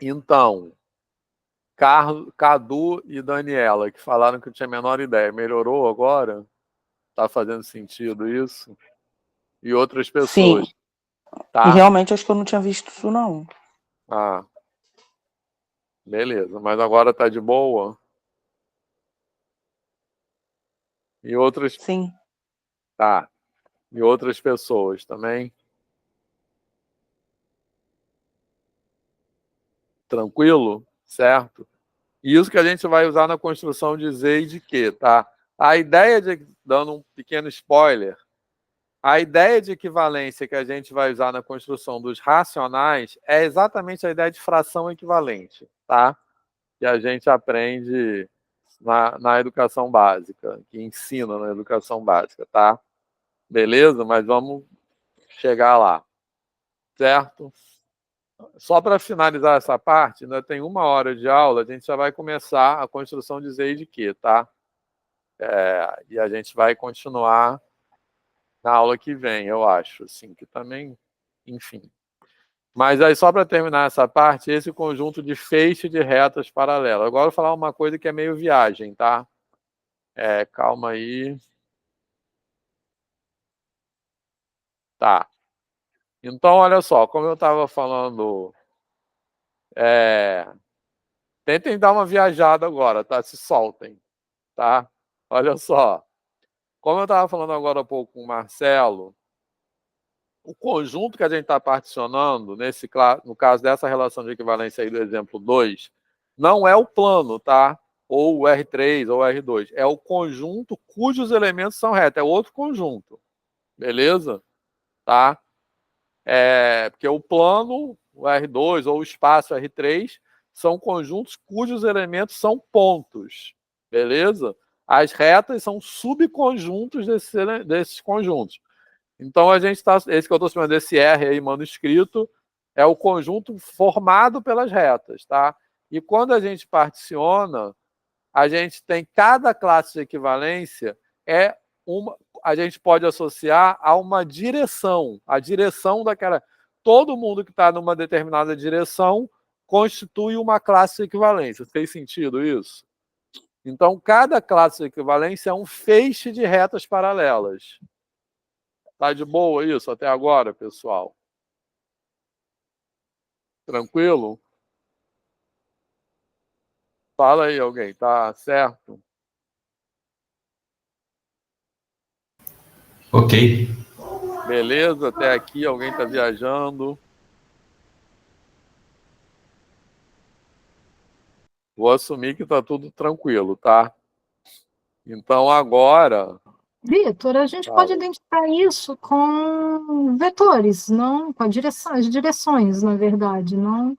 Então, Cadu e Daniela, que falaram que eu tinha a menor ideia. Melhorou agora? Tá fazendo sentido isso? E outras pessoas. Sim. Tá? E realmente acho que eu não tinha visto isso, não. Ah, beleza. Mas agora tá de boa? E outras... Sim. Tá. E outras pessoas também? Tranquilo? Certo? E isso que a gente vai usar na construção de Z e de Q, tá? A ideia de... Dando um pequeno spoiler, a ideia de equivalência que a gente vai usar na construção dos racionais é exatamente a ideia de fração equivalente, tá? Que a gente aprende na educação básica, que ensina na educação básica, tá? Beleza? Mas vamos chegar lá, certo? Só para finalizar essa parte, ainda tem 1 hora de aula, a gente já vai começar a construção de Z e de Q, tá? E a gente vai continuar na aula que vem, eu acho, assim, que também, enfim. Mas aí, só para terminar essa parte, esse conjunto de feixe de retas paralelas. Agora eu vou falar uma coisa que é meio viagem, tá? Calma aí. Tá. Então, olha só, como eu estava falando, tentem dar uma viajada agora, tá? Se soltem, tá? Olha só. Como eu estava falando agora há pouco com o Marcelo, o conjunto que a gente está particionando, no caso dessa relação de equivalência aí do exemplo 2, não é o plano, tá? Ou o R3 ou o R2. É o conjunto cujos elementos são retos. É outro conjunto. Beleza? Tá? Porque o plano, o R2 ou o espaço R3, são conjuntos cujos elementos são pontos. Beleza? As retas são subconjuntos desses conjuntos. Então, a gente está... Esse que eu estou chamando desse R aí, manuscrito, é o conjunto formado pelas retas, tá? E quando a gente particiona, a gente tem cada classe de equivalência, a gente pode associar a uma direção. A direção daquela... Todo mundo que está numa determinada direção constitui uma classe de equivalência. Fez sentido isso? Então, cada classe de equivalência é um feixe de retas paralelas. Tá de boa isso até agora, pessoal? Tranquilo? Fala aí alguém, tá certo? Ok. Beleza? Até aqui alguém tá viajando? Vou assumir que está tudo tranquilo, tá? Então, agora... Vitor, a gente pode identificar isso com vetores, não com as direções, na verdade, não?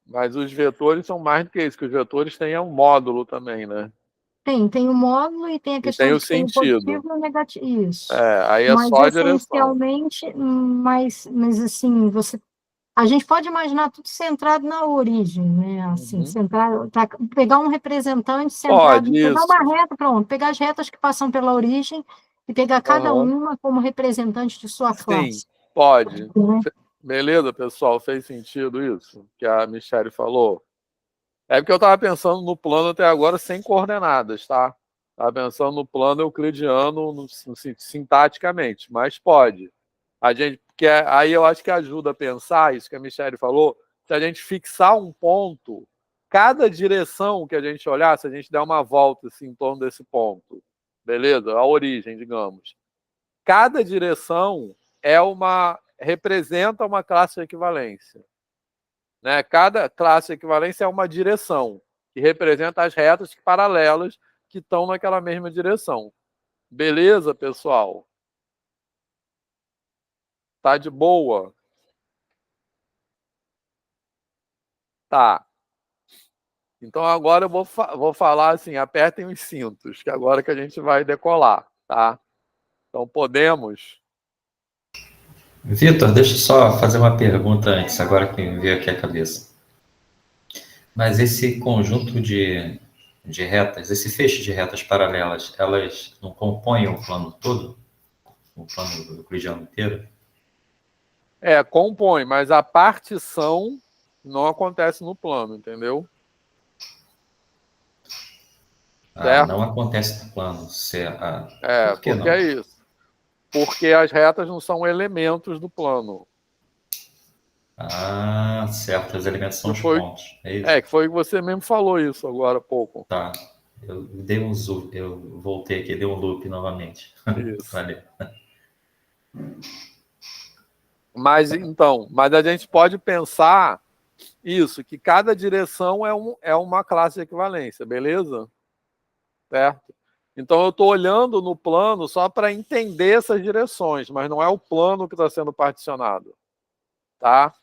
Mas os vetores são mais do que isso, que os vetores têm um módulo também, né? Tem o módulo e tem a E questão tem o de ter o sentido. positivo e o negativo. Isso. Aí é Mas só a direção. essencialmente, mas assim, a gente pode imaginar tudo centrado na origem, né? Assim, centrado, pegar um representante centrado, Pode, pegar isso. uma reta, pronto, pegar as retas que passam pela origem e pegar cada Aham. uma como representante de sua Sim, classe. pode. Né? Beleza, pessoal? Fez sentido isso que a Michelle falou? É porque eu estava pensando no plano até agora sem coordenadas, tá? Estava pensando no plano euclidiano sintaticamente, mas pode. Porque aí eu acho que ajuda a pensar isso que a Michelle falou, se a gente fixar um ponto, cada direção que a gente olhar, se a gente der uma volta assim, em torno desse ponto, beleza? A origem, digamos. Cada direção representa uma classe de equivalência. Né? Cada classe de equivalência é uma direção, que representa as retas paralelas que estão naquela mesma direção. Beleza, pessoal? Tá de boa? Tá. Então agora eu vou falar assim, apertem os cintos, que agora que a gente vai decolar, tá? Então podemos... Vitor, deixa eu só fazer uma pergunta antes, agora que me veio aqui a cabeça. Mas esse conjunto de retas, esse feixe de retas paralelas, elas não compõem o plano todo? O plano euclidiano inteiro? compõe, mas a partição não acontece no plano, entendeu? Não acontece no plano. Por que porque não? é isso. Porque as retas não são elementos do plano. Certo. Os elementos são os pontos. É isso? Que foi o que você mesmo falou isso agora há pouco. Tá. Eu dei um zoom, eu voltei aqui, dei um loop novamente. Isso. Valeu. Mas a gente pode pensar isso, que cada direção é uma classe de equivalência, beleza? Certo? Então eu estou olhando no plano só para entender essas direções, mas não é o plano que está sendo particionado. Tá?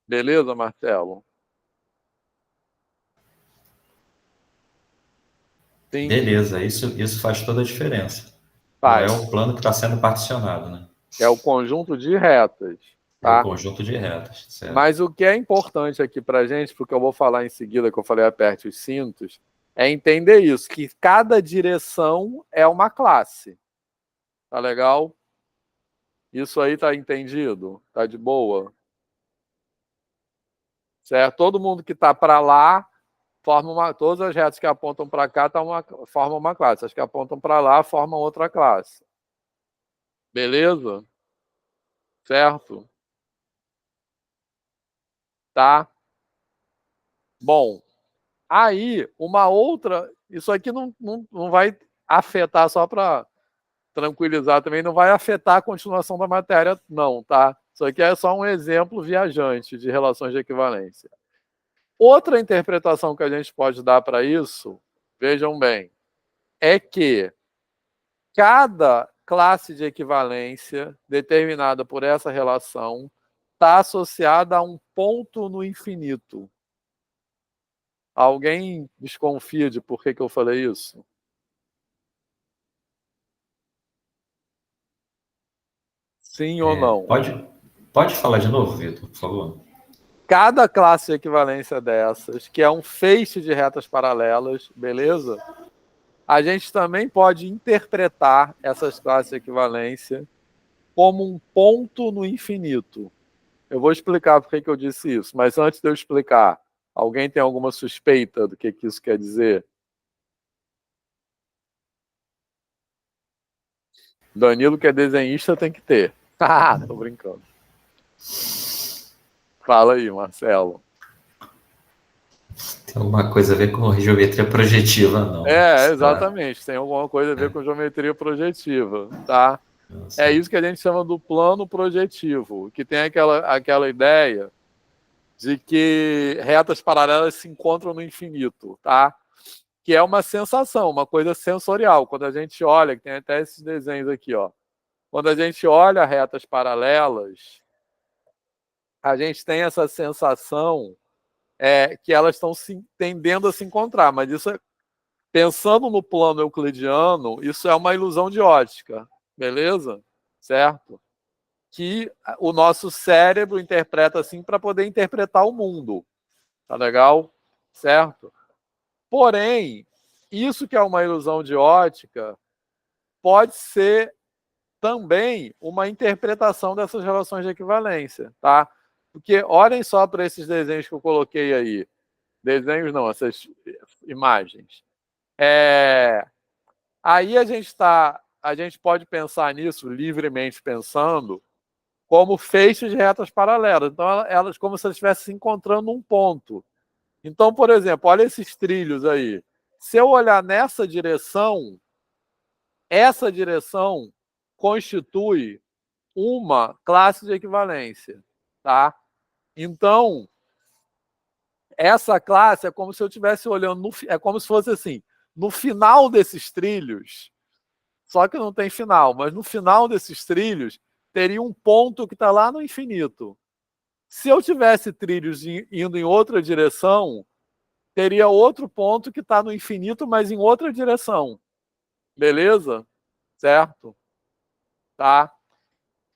Beleza, Marcelo? Sim. Beleza, isso faz toda a diferença. Faz. Não é o plano que está sendo particionado, né? É o conjunto de retas. Tá? É o conjunto de retas, certo. Mas o que é importante aqui para a gente, porque eu vou falar em seguida, que eu falei aperte os cintos, é entender isso, que cada direção é uma classe. Tá legal? Isso aí tá entendido? Tá de boa? Certo? Todo mundo que tá para lá todas as retas que apontam para cá formam uma classe. As que apontam para lá formam outra classe. Beleza? Certo? Tá? Bom, aí uma outra... Isso aqui não vai afetar, só para tranquilizar também, não vai afetar a continuação da matéria, não, tá? Isso aqui é só um exemplo viajante de relações de equivalência. Outra interpretação que a gente pode dar para isso, vejam bem, é que cada classe de equivalência determinada por essa relação está associada a um ponto no infinito. Alguém desconfia de por que eu falei isso? Sim ou não? Pode falar de novo, Vitor, por favor? Cada classe de equivalência dessas, que é um feixe de retas paralelas, beleza? A gente também pode interpretar essas classes de equivalência como um ponto no infinito. Eu vou explicar por que eu disse isso, mas antes de eu explicar, alguém tem alguma suspeita do que isso quer dizer? Danilo, que é desenhista, tem que ter. Tô brincando. Fala aí, Marcelo. Tem alguma coisa a ver com geometria projetiva, não? Exatamente. Tem alguma coisa a ver com geometria projetiva, tá? É isso que a gente chama do plano projetivo, que tem aquela ideia de que retas paralelas se encontram no infinito, tá? Que é uma sensação, uma coisa sensorial. Quando a gente olha, que tem até esses desenhos aqui, ó. Quando a gente olha retas paralelas, a gente tem essa sensação que elas estão tendendo a se encontrar, mas isso, pensando no plano euclidiano, isso é uma ilusão de ótica, beleza? Certo? Que o nosso cérebro interpreta assim para poder interpretar o mundo. Tá legal? Certo? Porém, isso que é uma ilusão de ótica pode ser também uma interpretação dessas relações de equivalência, tá? Porque olhem só para esses desenhos que eu coloquei aí. Desenhos não, essas imagens. Aí a gente pode pensar nisso, livremente pensando, como feixes de retas paralelas. Então, elas como se elas estivessem se encontrando num ponto. Então, por exemplo, olha esses trilhos aí. Se eu olhar nessa direção, essa direção constitui uma classe de equivalência, tá? Então, essa classe é como se eu estivesse olhando, é como se fosse assim, no final desses trilhos, só que não tem final, mas no final desses trilhos teria um ponto que está lá no infinito. Se eu tivesse trilhos indo em outra direção, teria outro ponto que está no infinito, mas em outra direção. Beleza? Certo? Tá?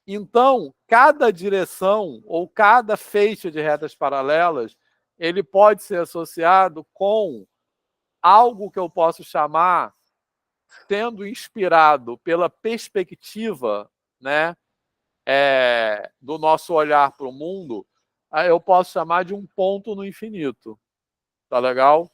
Então, cada direção ou cada feixe de retas paralelas, ele pode ser associado com algo que eu posso chamar, sendo inspirado pela perspectiva, né, do nosso olhar para o mundo, eu posso chamar de um ponto no infinito. Tá legal?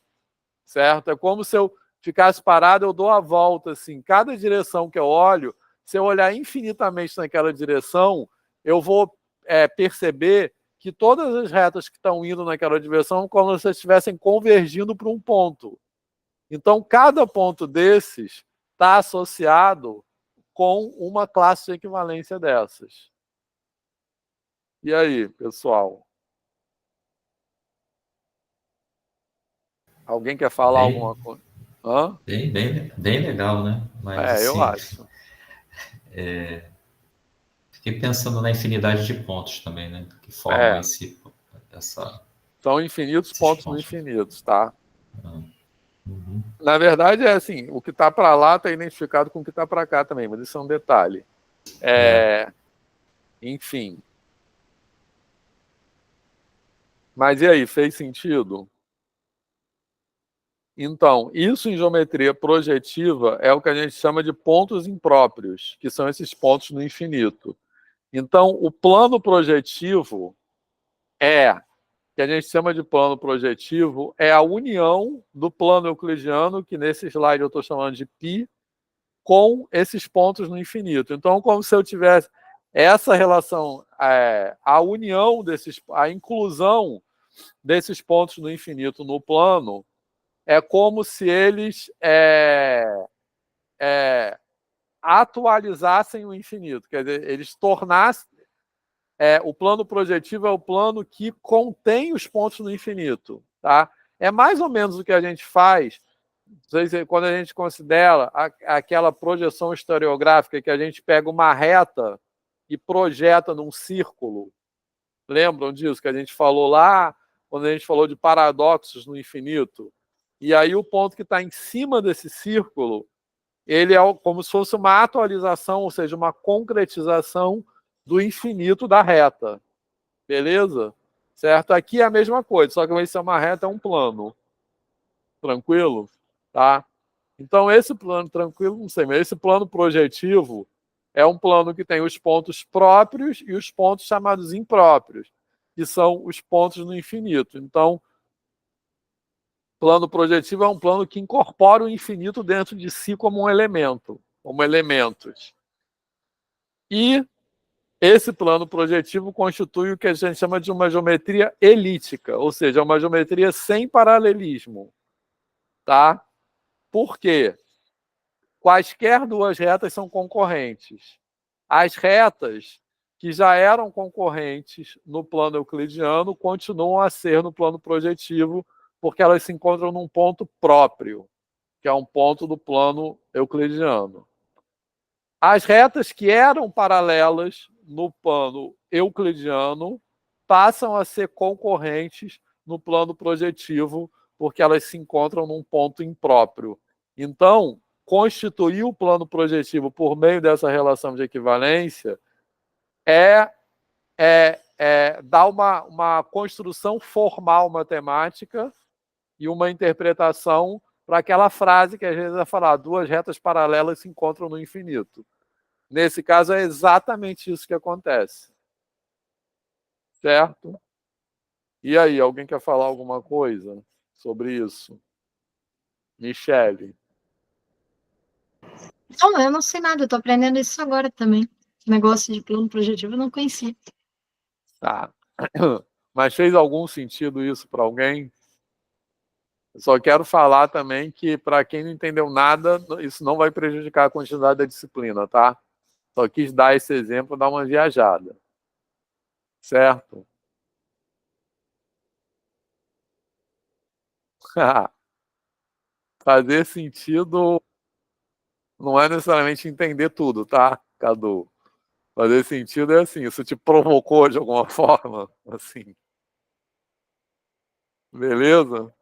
Certo? É como se eu ficasse parado, eu dou a volta, assim, cada direção que eu olho, se eu olhar infinitamente naquela direção, eu vou perceber que todas as retas que estão indo naquela direção, como se estivessem convergindo para um ponto. Então, cada ponto desses está associado com uma classe de equivalência dessas. E aí, pessoal? Alguém quer falar alguma coisa? Hã? Bem legal, né? Mas, Eu assim, acho. fiquei pensando na infinidade de pontos também, né? Que formam essa, São infinitos esses pontos no pontos. infinitos, tá? Uhum. Na verdade, é assim, o que está para lá está identificado com o que está para cá também, mas isso é um detalhe. Enfim. Mas e aí, fez sentido? Então, isso em geometria projetiva é o que a gente chama de pontos impróprios, que são esses pontos no infinito. Então, o plano projetivo que a gente chama de plano projetivo, é a união do plano euclidiano, que nesse slide eu estou chamando de π, com esses pontos no infinito. Então, como se eu tivesse essa relação, a união a inclusão desses pontos no infinito no plano, é como se eles atualizassem o infinito, quer dizer, eles tornassem. O plano projetivo é o plano que contém os pontos no infinito. Tá? É mais ou menos o que a gente faz quando a gente considera aquela projeção historiográfica que a gente pega uma reta e projeta num círculo. Lembram disso que a gente falou lá, quando a gente falou de paradoxos no infinito? E aí o ponto que está em cima desse círculo, ele é como se fosse uma atualização, ou seja, uma concretização do infinito da reta. Beleza? Certo? Aqui é a mesma coisa, só que ao invés de ser uma reta, é um plano. Tranquilo? Tá? Então, esse plano tranquilo, não sei, mas esse plano projetivo é um plano que tem os pontos próprios e os pontos chamados impróprios, que são os pontos no infinito. Então, plano projetivo é um plano que incorpora o infinito dentro de si como um elemento, como elementos. E esse plano projetivo constitui o que a gente chama de uma geometria elíptica, ou seja, uma geometria sem paralelismo. Tá? Por quê? Quaisquer duas retas são concorrentes. As retas que já eram concorrentes no plano euclidiano continuam a ser no plano projetivo, porque elas se encontram num ponto próprio, que é um ponto do plano euclidiano. As retas que eram paralelas no plano euclidiano passam a ser concorrentes no plano projetivo, porque elas se encontram num ponto impróprio. Então, constituir o plano projetivo por meio dessa relação de equivalência dá uma construção formal matemática e uma interpretação para aquela frase que às vezes vai falar: duas retas paralelas se encontram no infinito. Nesse caso, é exatamente isso que acontece. Certo? E aí, alguém quer falar alguma coisa sobre isso? Michele. Não, eu não sei nada, eu estou aprendendo isso agora também. Negócio de plano projetivo eu não conhecia. Tá. Mas fez algum sentido isso para alguém? Eu só quero falar também que, para quem não entendeu nada, isso não vai prejudicar a continuidade da disciplina, tá? Só quis dar esse exemplo, dar uma viajada. Certo? Fazer sentido não é necessariamente entender tudo, tá, Cadu? Fazer sentido é assim, isso te provocou de alguma forma, assim. Beleza?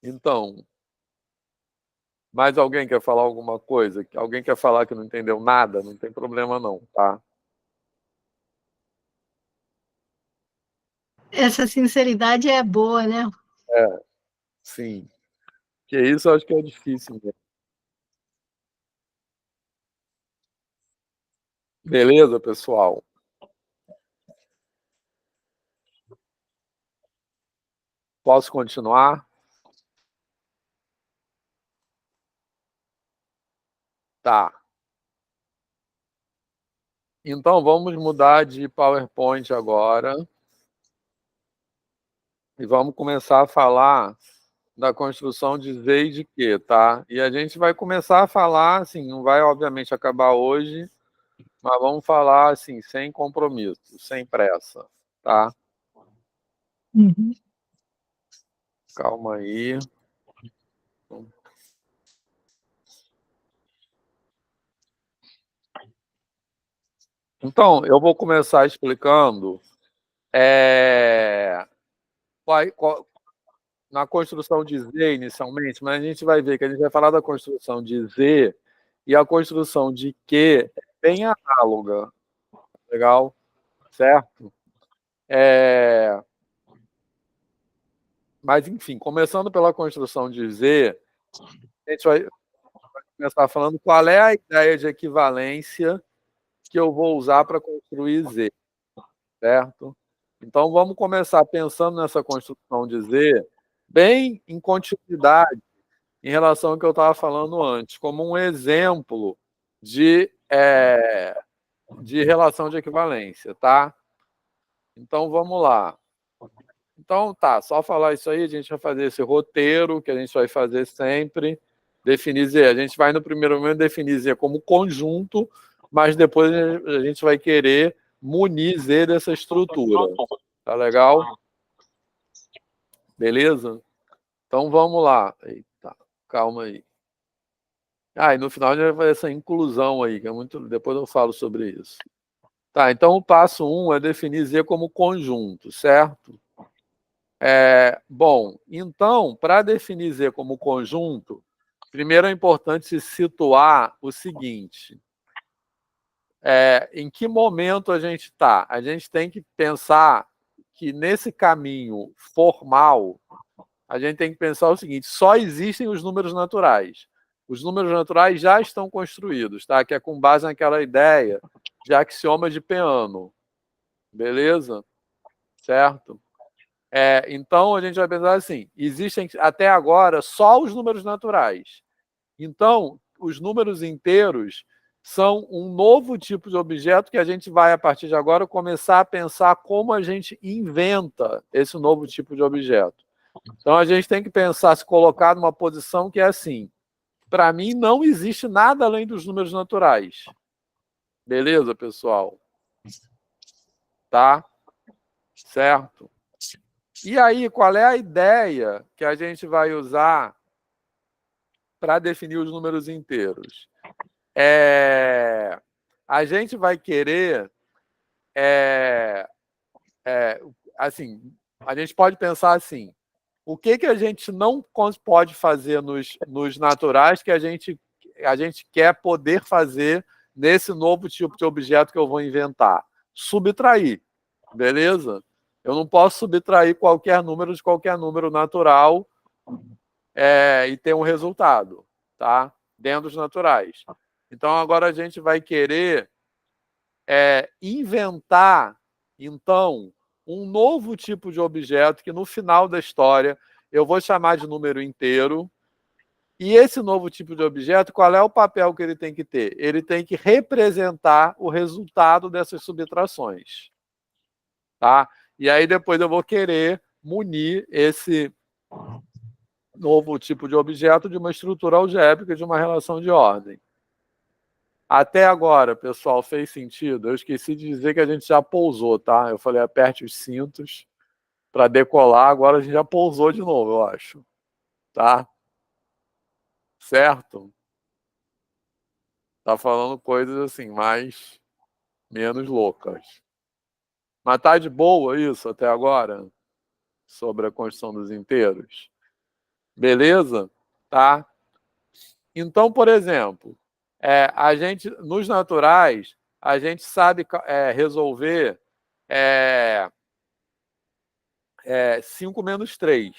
Então, mais alguém quer falar alguma coisa? Alguém quer falar que não entendeu nada? Não tem problema não, tá? Essa sinceridade é boa, né? Sim. Que isso eu acho que é difícil mesmo. Beleza, pessoal? Posso continuar? Tá. Então, vamos mudar de PowerPoint agora. E vamos começar a falar da construção de Z e de Q, tá? E a gente vai começar a falar, assim, não vai, obviamente, acabar hoje, mas vamos falar, assim, sem compromisso, sem pressa, tá? Uhum. Calma aí. Então, eu vou começar explicando na construção de Z inicialmente, mas a gente vai ver que a gente vai falar da construção de Z e a construção de Q é bem análoga, legal? Certo? Mas, enfim, começando pela construção de Z, a gente vai começar falando qual é a ideia de equivalência que eu vou usar para construir Z, certo? Então, vamos começar pensando nessa construção de Z bem em continuidade em relação ao que eu estava falando antes, como um exemplo de relação de equivalência, tá? Então, vamos lá. Então, tá, só falar isso aí, a gente vai fazer esse roteiro que a gente vai fazer sempre, definir Z. A gente vai, no primeiro momento, definir Z como conjunto, mas depois a gente vai querer munir Z dessa estrutura. Tá legal? Beleza? Então, vamos lá. Eita, calma aí. E no final a gente vai fazer essa inclusão aí, que é muito... Depois eu falo sobre isso. Tá, então o passo 1 é definir Z como conjunto, certo? Bom, então, para definir Z como conjunto, primeiro é importante se situar o seguinte: em que momento a gente está? A gente tem que pensar que nesse caminho formal, a gente tem que pensar o seguinte: só existem os números naturais. Os números naturais já estão construídos, tá? Que é com base naquela ideia de axioma de Peano. Beleza? Certo? Então, a gente vai pensar assim: existem até agora só os números naturais. Então, os números inteiros são um novo tipo de objeto que a gente vai, a partir de agora, começar a pensar como a gente inventa esse novo tipo de objeto. Então, a gente tem que pensar, se colocar numa posição que é assim: para mim, não existe nada além dos números naturais. Beleza, pessoal? Tá? Certo? E aí, qual é a ideia que a gente vai usar para definir os números inteiros? A gente vai querer... assim, a gente pode pensar assim, o que a gente não pode fazer nos naturais que a gente quer poder fazer nesse novo tipo de objeto que eu vou inventar? Subtrair, beleza? Eu não posso subtrair qualquer número de qualquer número natural e ter um resultado, tá? Dentro dos naturais. Então, agora a gente vai querer inventar, então, um novo tipo de objeto que no final da história eu vou chamar de número inteiro. E esse novo tipo de objeto, qual é o papel que ele tem que ter? Ele tem que representar o resultado dessas subtrações. Tá? E aí depois eu vou querer munir esse novo tipo de objeto de uma estrutura algébrica de uma relação de ordem. Até agora, pessoal, fez sentido? Eu esqueci de dizer que a gente já pousou, tá? Eu falei, aperte os cintos para decolar. Agora a gente já pousou de novo, eu acho. Tá? Certo? Tá falando coisas assim, menos loucas. Mas tá de boa isso até agora? Sobre a construção dos inteiros? Beleza? Tá? Então, por exemplo, nos naturais, a gente sabe resolver 5 menos 3.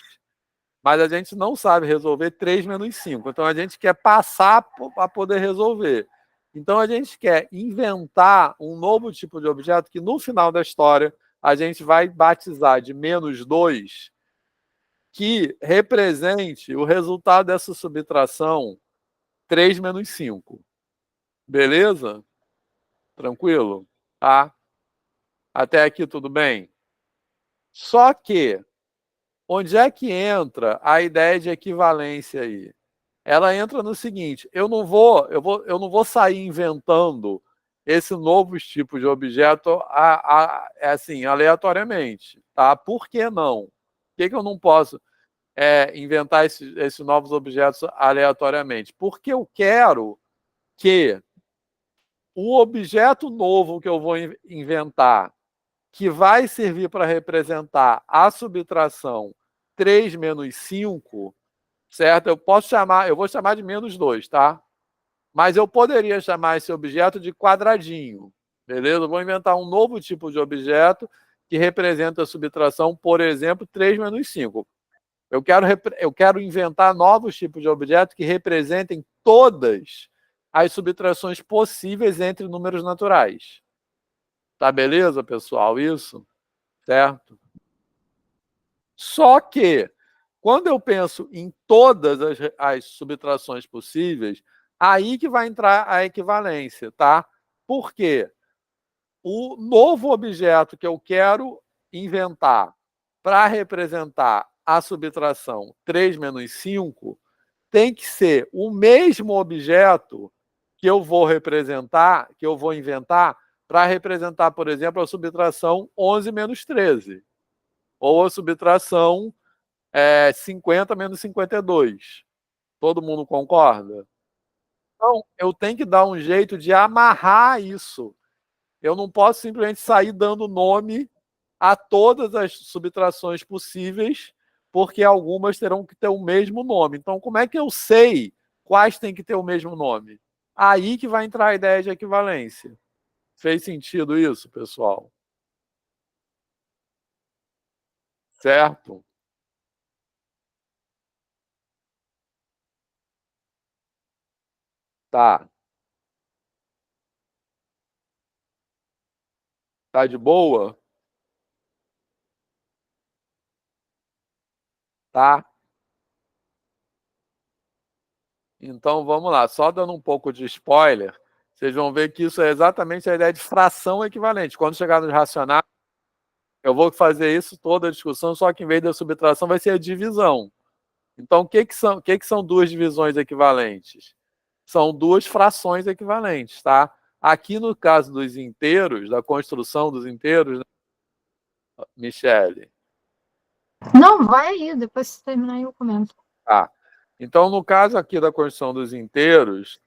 Mas a gente não sabe resolver 3 menos 5. Então, a gente quer passar para poder resolver. Então, a gente quer inventar um novo tipo de objeto que, no final da história, a gente vai batizar de menos 2, que represente o resultado dessa subtração 3 menos 5. Beleza? Tranquilo? Tá? Até aqui tudo bem? Só que, onde é que entra a ideia de equivalência aí? Ela entra no seguinte, eu não vou sair inventando esse novo tipo de objeto assim, aleatoriamente. Tá? Por que não? Por que eu não posso inventar esses novos objetos aleatoriamente? Porque eu quero que o objeto novo que eu vou inventar, que vai servir para representar a subtração 3 menos 5, certo? Eu vou chamar de menos 2, tá? Mas eu poderia chamar esse objeto de quadradinho, beleza? Eu vou inventar um novo tipo de objeto que representa a subtração, por exemplo, 3 menos 5. Eu quero inventar novos tipos de objetos que representem todas as subtrações possíveis entre números naturais. Tá beleza, pessoal? Isso? Certo? Só que, quando eu penso em todas as subtrações possíveis, aí que vai entrar a equivalência, tá? Por quê? O novo objeto que eu quero inventar para representar a subtração 3 menos 5 tem que ser o mesmo objeto que eu vou representar, que eu vou inventar para representar, por exemplo, a subtração 11 menos 13. Ou a subtração 50 menos 52. Todo mundo concorda? Então, eu tenho que dar um jeito de amarrar isso. Eu não posso simplesmente sair dando nome a todas as subtrações possíveis, porque algumas terão que ter o mesmo nome. Então, como é que eu sei quais têm que ter o mesmo nome? Aí que vai entrar a ideia de equivalência. Fez sentido isso, pessoal? Certo? Tá. Tá de boa? Tá? Então, vamos lá. Só dando um pouco de spoiler, vocês vão ver que isso é exatamente a ideia de fração equivalente. Quando chegar nos racionais, eu vou fazer isso toda a discussão, só que em vez da subtração vai ser a divisão. Então, o que são duas divisões equivalentes? São duas frações equivalentes, tá? Aqui no caso dos inteiros, da construção dos inteiros, né, Michele? Não, vai aí, depois que terminar eu comento. Tá. Então, no caso aqui da construção dos inteiros,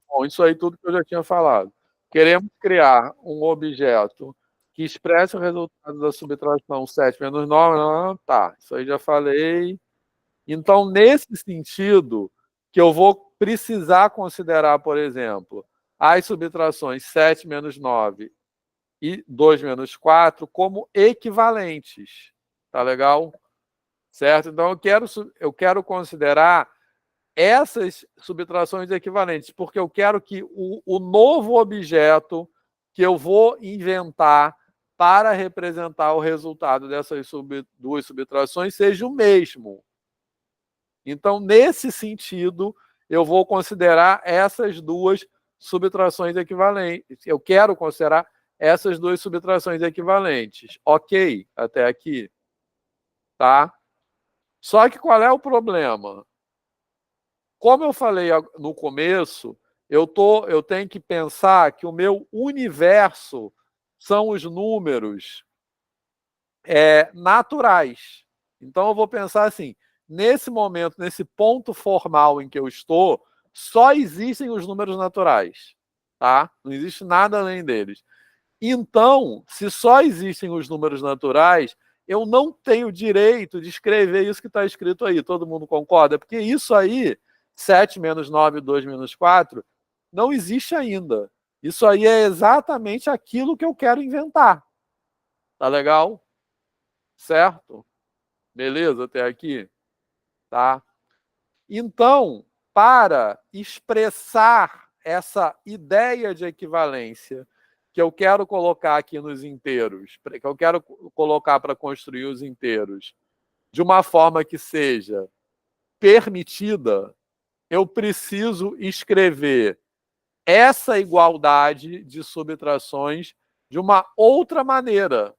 bom, isso aí tudo que eu já tinha falado. Queremos criar um objeto que expresse o resultado da subtração 7 menos 9, tá, isso aí já falei. Então, nesse sentido, que eu vou precisar considerar, por exemplo, as subtrações 7 menos 9 e 2 menos 4 como equivalentes. Tá legal? Certo? Então, eu quero considerar essas subtrações equivalentes, porque eu quero que o novo objeto que eu vou inventar para representar o resultado dessas duas subtrações seja o mesmo. Então, nesse sentido, eu vou considerar essas duas subtrações equivalentes. Eu quero considerar essas duas subtrações equivalentes. Ok, até aqui. Tá? Só que qual é o problema? Como eu falei no começo, eu tenho que pensar que o meu universo são os números naturais. Então, eu vou pensar assim, nesse momento, nesse ponto formal em que eu estou, só existem os números naturais. Tá? Não existe nada além deles. Então, se só existem os números naturais, eu não tenho direito de escrever isso que está escrito aí. Todo mundo concorda? Porque isso aí, 7 menos 9, 2 menos 4, não existe ainda. Isso aí é exatamente aquilo que eu quero inventar. Tá legal? Certo? Beleza até aqui? Tá? Então, para expressar essa ideia de equivalência que eu quero colocar aqui nos inteiros, que eu quero colocar para construir os inteiros, de uma forma que seja permitida, eu preciso escrever essa igualdade de subtrações de uma outra maneira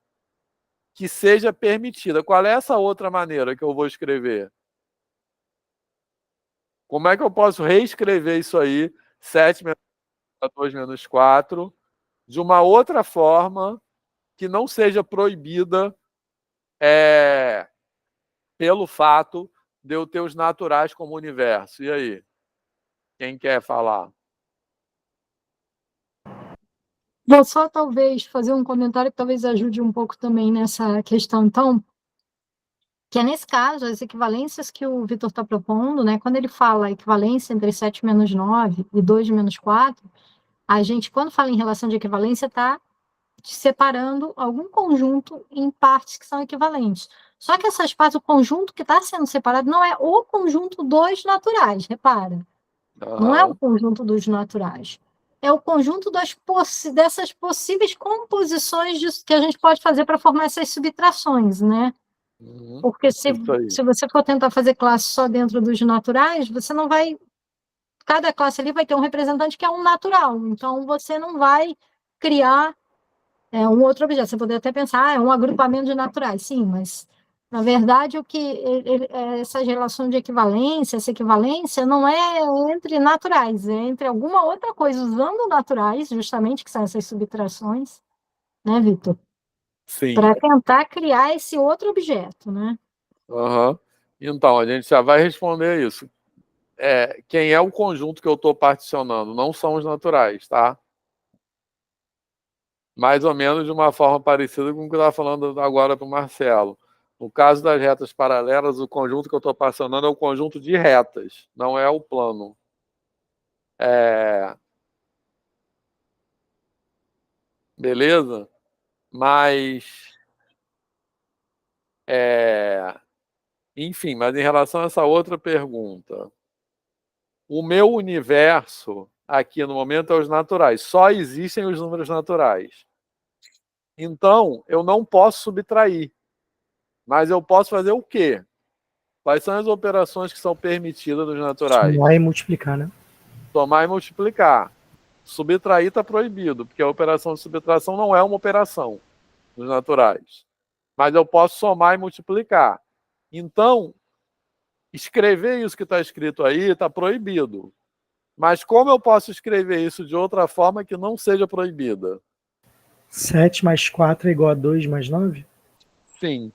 que seja permitida. Qual é essa outra maneira que eu vou escrever? Como é que eu posso reescrever isso aí, 7 menos 2 menos 4, de uma outra forma que não seja proibida pelo fato de eu ter os naturais como universo? E aí? Quem quer falar? Vou só talvez fazer um comentário que talvez ajude um pouco também nessa questão, então, que é nesse caso, as equivalências que o Vitor está propondo, né? Quando ele fala equivalência entre 7 menos 9 e 2 menos 4, a gente, quando fala em relação de equivalência, está separando algum conjunto em partes que são equivalentes. Só que essas partes, o conjunto que está sendo separado não é o conjunto dos naturais, repara. Não é o conjunto dos naturais. É o conjunto dessas possíveis composições que a gente pode fazer para formar essas subtrações, né? Porque se você for tentar fazer classe só dentro dos naturais, você não vai... Cada classe ali vai ter um representante que é um natural. Então, você não vai criar um outro objeto. Você poderia até pensar, é um agrupamento de naturais. Sim, mas, na verdade, essa relação de equivalência, essa equivalência não é entre naturais, é entre alguma outra coisa, usando naturais, justamente, que são essas subtrações, né, Vitor? Sim. Para tentar criar esse outro objeto, né? Uhum. Então, a gente já vai responder isso. Quem é o conjunto que eu estou particionando? Não são os naturais, tá? Mais ou menos de uma forma parecida com o que eu estava falando agora para o Marcelo. No caso das retas paralelas, o conjunto que eu estou particionando é o conjunto de retas, não é o plano. Beleza? Mas... Enfim, mas em relação a essa outra pergunta, o meu universo aqui no momento é os naturais. Só existem os números naturais. Então, eu não posso subtrair. Mas eu posso fazer o quê? Quais são as operações que são permitidas nos naturais? Somar e multiplicar, né? Somar e multiplicar. Subtrair está proibido, porque a operação de subtração não é uma operação nos naturais. Mas eu posso somar e multiplicar. Então, escrever isso que está escrito aí está proibido. Mas como eu posso escrever isso de outra forma que não seja proibida? 7 mais 4 é igual a 2 mais 9? Sim.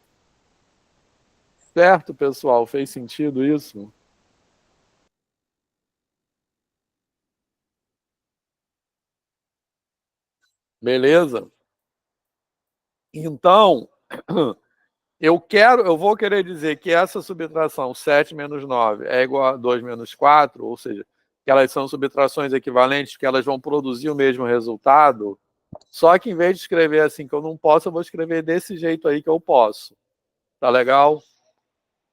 Certo, pessoal? Fez sentido isso? Beleza? Então, eu vou querer dizer que essa subtração 7 menos 9 é igual a 2 menos 4, ou seja, que elas são subtrações equivalentes, que elas vão produzir o mesmo resultado, só que em vez de escrever assim que eu não posso, eu vou escrever desse jeito aí que eu posso. Tá legal?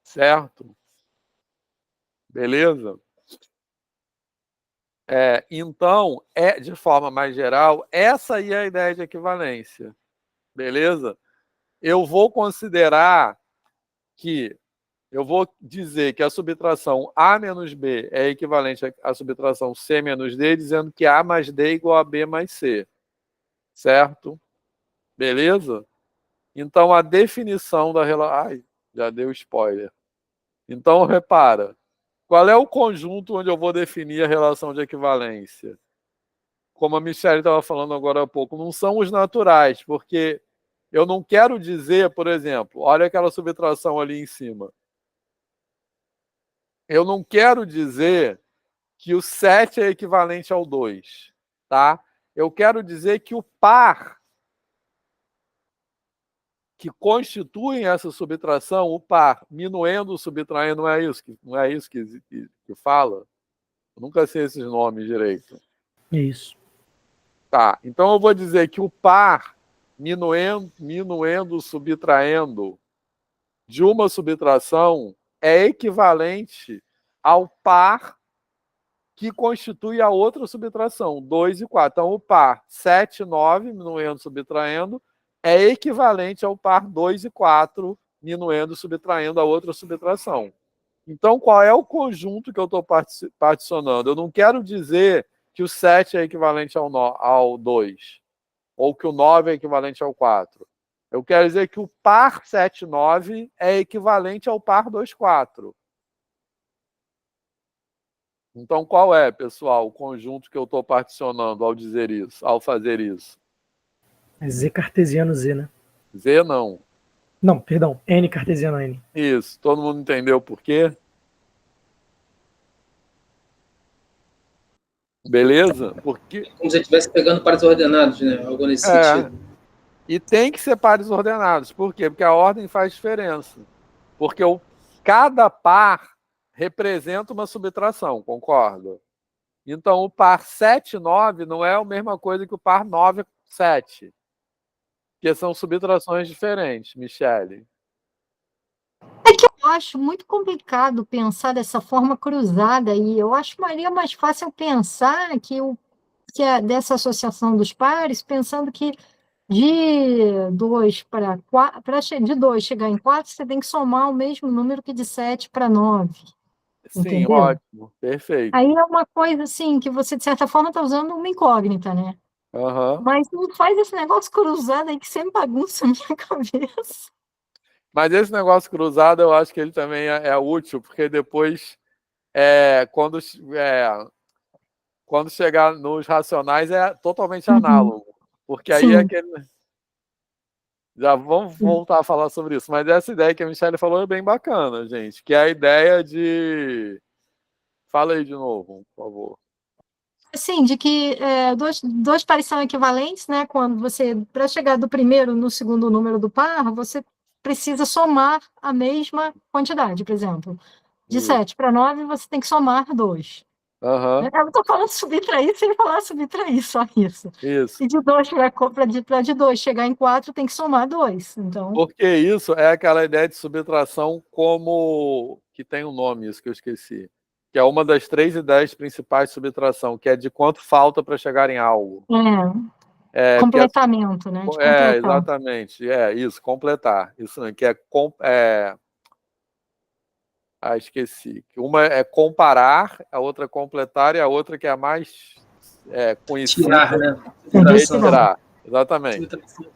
Certo? Beleza? Então, de forma mais geral, essa aí é a ideia de equivalência. Beleza? Eu vou considerar que eu vou dizer que a subtração A menos B é equivalente à subtração C menos D, dizendo que A mais D é igual a B mais C. Certo? Beleza? Então, a definição da relação... Ai, já deu spoiler. Então, repara. Qual é o conjunto onde eu vou definir a relação de equivalência? Como a Michelle estava falando agora há pouco, não são os naturais, porque eu não quero dizer, por exemplo, olha aquela subtração ali em cima. Eu não quero dizer que o 7 é equivalente ao 2, tá? Eu quero dizer que o par que constituem essa subtração, o par minuendo, subtraindo, não é isso que fala? Eu nunca sei esses nomes direito. Isso. Tá, então eu vou dizer que o par minuendo, subtraindo de uma subtração é equivalente ao par que constitui a outra subtração, 2 e 4. Então, o par 7 e 9, minuendo, subtraindo, é equivalente ao par 2 e 4, minuendo, subtraindo a outra subtração. Então, qual é o conjunto que eu estou particionando? Eu não quero dizer que o 7 é equivalente ao 2, ou que o 9 é equivalente ao 4. Eu quero dizer que o par 7, 9 é equivalente ao par 2, 4. Então, qual é, pessoal, o conjunto que eu estou particionando ao dizer isso, ao fazer isso? É Z cartesiano Z, né? Z não. Não, perdão. N cartesiano N. Isso. Todo mundo entendeu por quê? Beleza? Porque... Como se estivesse pegando pares ordenados, né? Algo nesse sentido. E tem que ser pares ordenados. Por quê? Porque a ordem faz diferença. Porque cada par representa uma subtração, concorda? Então, o par 7, 9 não é a mesma coisa que o par 9, 7. Porque são subtrações diferentes, Michele. É que eu acho muito complicado pensar dessa forma cruzada aí. Eu acho Maria mais fácil pensar dessa associação dos pares, pensando que de 2 para 4, de 2 chegar em 4, você tem que somar o mesmo número que de 7 para 9. Sim, entendeu? ótimo, perfeito. Aí é uma coisa assim, que você, de certa forma, está usando uma incógnita, né? Uhum. Mas não faz esse negócio cruzado aí que sempre bagunça a minha cabeça. Mas esse negócio cruzado, eu acho que ele também é útil, porque depois, quando chegar nos racionais, é totalmente análogo. Porque aí Sim. é aquele... Já vamos voltar a falar sobre isso. Mas essa ideia que a Michelle falou é bem bacana, gente. Que é a ideia de... Fala aí de novo, por favor. Assim, de que dois pares são equivalentes, né? Quando você, para chegar do primeiro no segundo número do par, você precisa somar a mesma quantidade, por exemplo. De 7 para 9, você tem que somar 2. Uhum. Eu não estou falando subtrair sem falar subtrair, só isso. Isso. E de 2 para de 2 chegar em 4, tem que somar 2. Então... Porque isso é aquela ideia de subtração como... que tem um nome, isso que eu esqueci. Que é uma das 3 ideias principais de subtração, que é de quanto falta para chegar em algo. Completamento, né? De completar. Exatamente. Isso, completar. Isso que esqueci. Uma é comparar, a outra é completar e a outra que é a mais conhecida. Tirar, né? Retirar. Exatamente.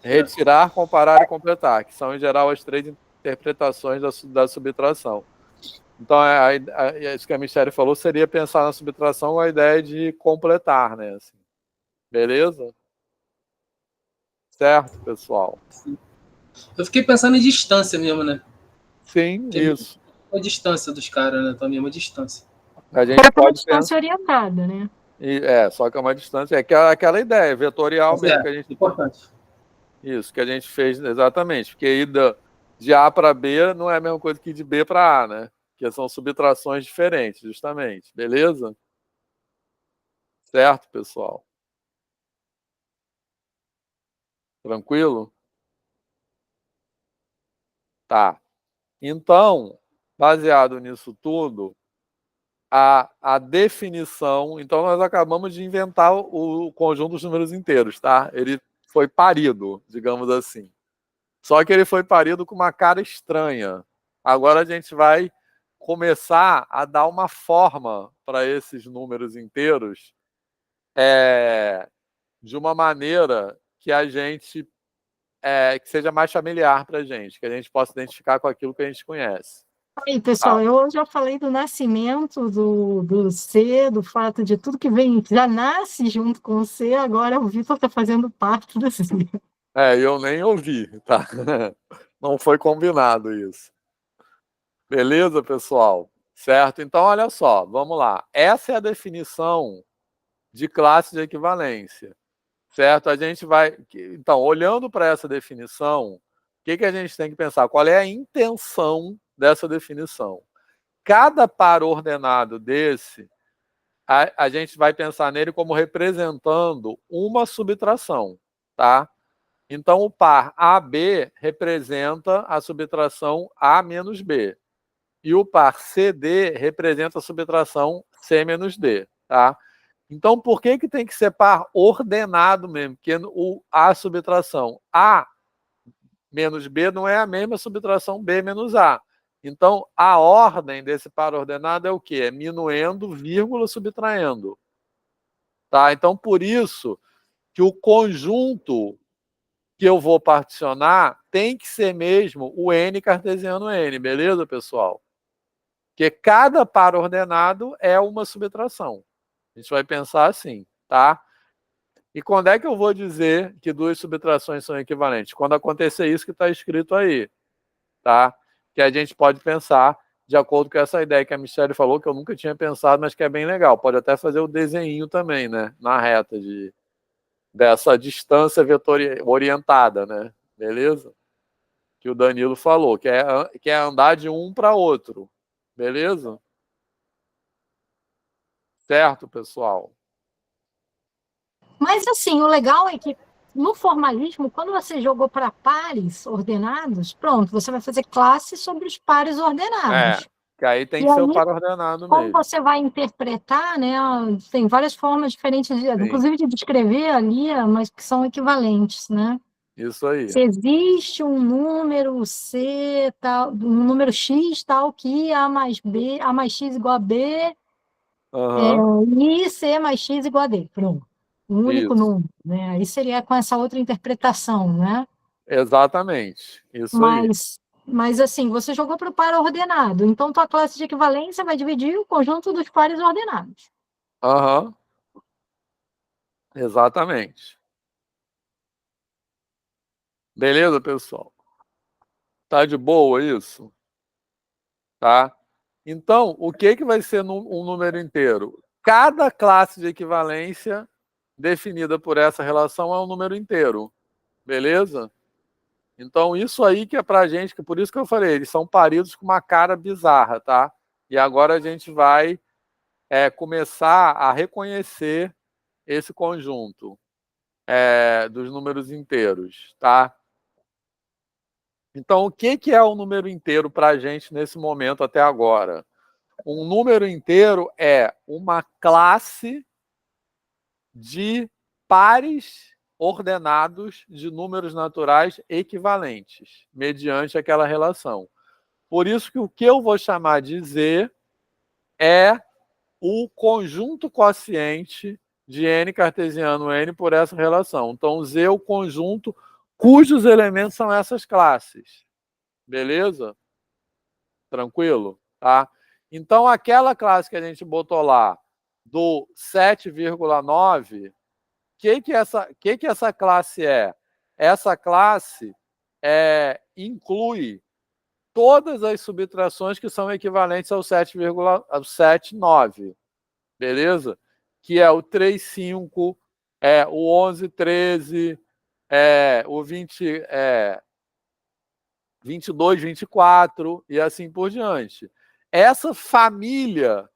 Retirar, comparar e completar, que são, em geral, as 3 interpretações da subtração. Então, isso que a Michelle falou seria pensar na subtração com a ideia de completar, né? Assim. Beleza? Certo, pessoal? Eu fiquei pensando em distância mesmo, né? Sim, Que isso. a distância dos caras, né? Tá a mesma distância. A gente Para uma pode distância pensar. orientada, né? Só que é uma distância. É aquela ideia vetorial Mas mesmo que a gente. importante. Isso, que a gente fez exatamente. Porque ida de A para B não é a mesma coisa que de B para A, né? Que são subtrações diferentes, justamente. Beleza? Certo, pessoal? Tranquilo? Tá. Então, baseado nisso tudo, a definição. Então, nós acabamos de inventar o conjunto dos números inteiros, tá? Ele foi parido, digamos assim. Só que ele foi parido com uma cara estranha. Agora a gente vai começar a dar uma forma para esses números inteiros de uma maneira que a gente que seja mais familiar para a gente, que a gente possa identificar com aquilo que a gente conhece. Aí, pessoal, eu já falei do nascimento do C, do fato de tudo que vem, já nasce junto com o C, agora o Vitor está fazendo parte do C. Eu nem ouvi, tá? Não foi combinado isso. Beleza, pessoal? Certo? Então, olha só, vamos lá. Essa é a definição de classe de equivalência. Certo? A gente vai. Então, olhando para essa definição, o que a gente tem que pensar? Qual é a intenção dessa definição? Cada par ordenado desse, a gente vai pensar nele como representando uma subtração, tá? Então, o par AB representa a subtração A menos B. E o par CD representa a subtração C menos D, tá? Então, por que tem que ser par ordenado mesmo? Porque a subtração A menos B não é a mesma subtração B menos A. Então, a ordem desse par ordenado é o quê? É minuendo, vírgula, subtraindo. Tá? Então, por isso que o conjunto que eu vou particionar tem que ser mesmo o N cartesiano N, beleza, pessoal? Porque cada par ordenado é uma subtração. A gente vai pensar assim, tá? E quando é que eu vou dizer que duas subtrações são equivalentes? Quando acontecer isso que está escrito aí, tá? Que a gente pode pensar de acordo com essa ideia que a Michelle falou, que eu nunca tinha pensado, mas que é bem legal. Pode até fazer o desenho também, né? Na reta dessa distância vetor orientada, né? Beleza? Que o Danilo falou, que é andar de um para outro. Beleza? Certo, pessoal? Mas, assim, o legal é que no formalismo, quando você jogou para pares ordenados, pronto, você vai fazer classe sobre os pares ordenados. Que aí tem E que ser o aí, par ordenado como mesmo. você vai interpretar, né? Tem várias formas diferentes, inclusive de descrever ali, mas que são equivalentes, né? Isso aí. Se existe um número C, tal, um número X, tal, que A mais X igual a B, e C mais X igual a D. Pronto. Um único Isso. número, né? Aí seria com essa outra interpretação, né? Exatamente. Isso aí. Mas assim, você jogou para o par ordenado, então tua classe de equivalência vai dividir o conjunto dos pares ordenados. Exatamente. Beleza, pessoal? Tá de boa isso? Tá? Então, o que vai ser um número inteiro? Cada classe de equivalência definida por essa relação é um número inteiro. Beleza? Então, isso aí que é pra gente, que por isso que eu falei, eles são paridos com uma cara bizarra, tá? E agora a gente vai começar a reconhecer esse conjunto dos números inteiros, tá? Então, o que é um número inteiro para a gente nesse momento até agora? Um número inteiro é uma classe de pares ordenados de números naturais equivalentes, mediante aquela relação. Por isso que o que eu vou chamar de Z é o conjunto quociente de N cartesiano N por essa relação. Então, Z é o conjunto cujos elementos são essas classes. Beleza? Tranquilo? Tá? Então, aquela classe que a gente botou lá, do 7,9, que essa classe é? Essa classe inclui todas as subtrações que são equivalentes ao 7,9, beleza? Que é o 3,5, o 11,13, o 22, 24 e assim por diante. Essa família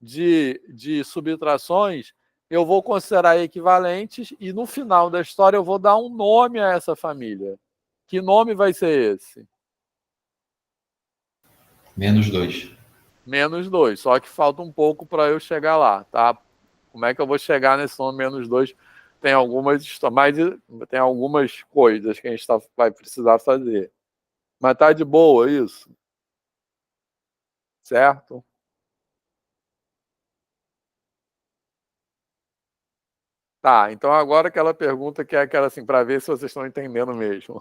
de subtrações eu vou considerar equivalentes e no final da história eu vou dar um nome a essa família. Que nome vai ser esse? -2. -2. Só que falta um pouco para eu chegar lá, tá? Como é que eu vou chegar nesse nome -2? Tem algumas coisas que a gente vai precisar fazer. Mas tá de boa isso? Certo? Tá, então agora aquela pergunta que é aquela assim, para ver se vocês estão entendendo mesmo.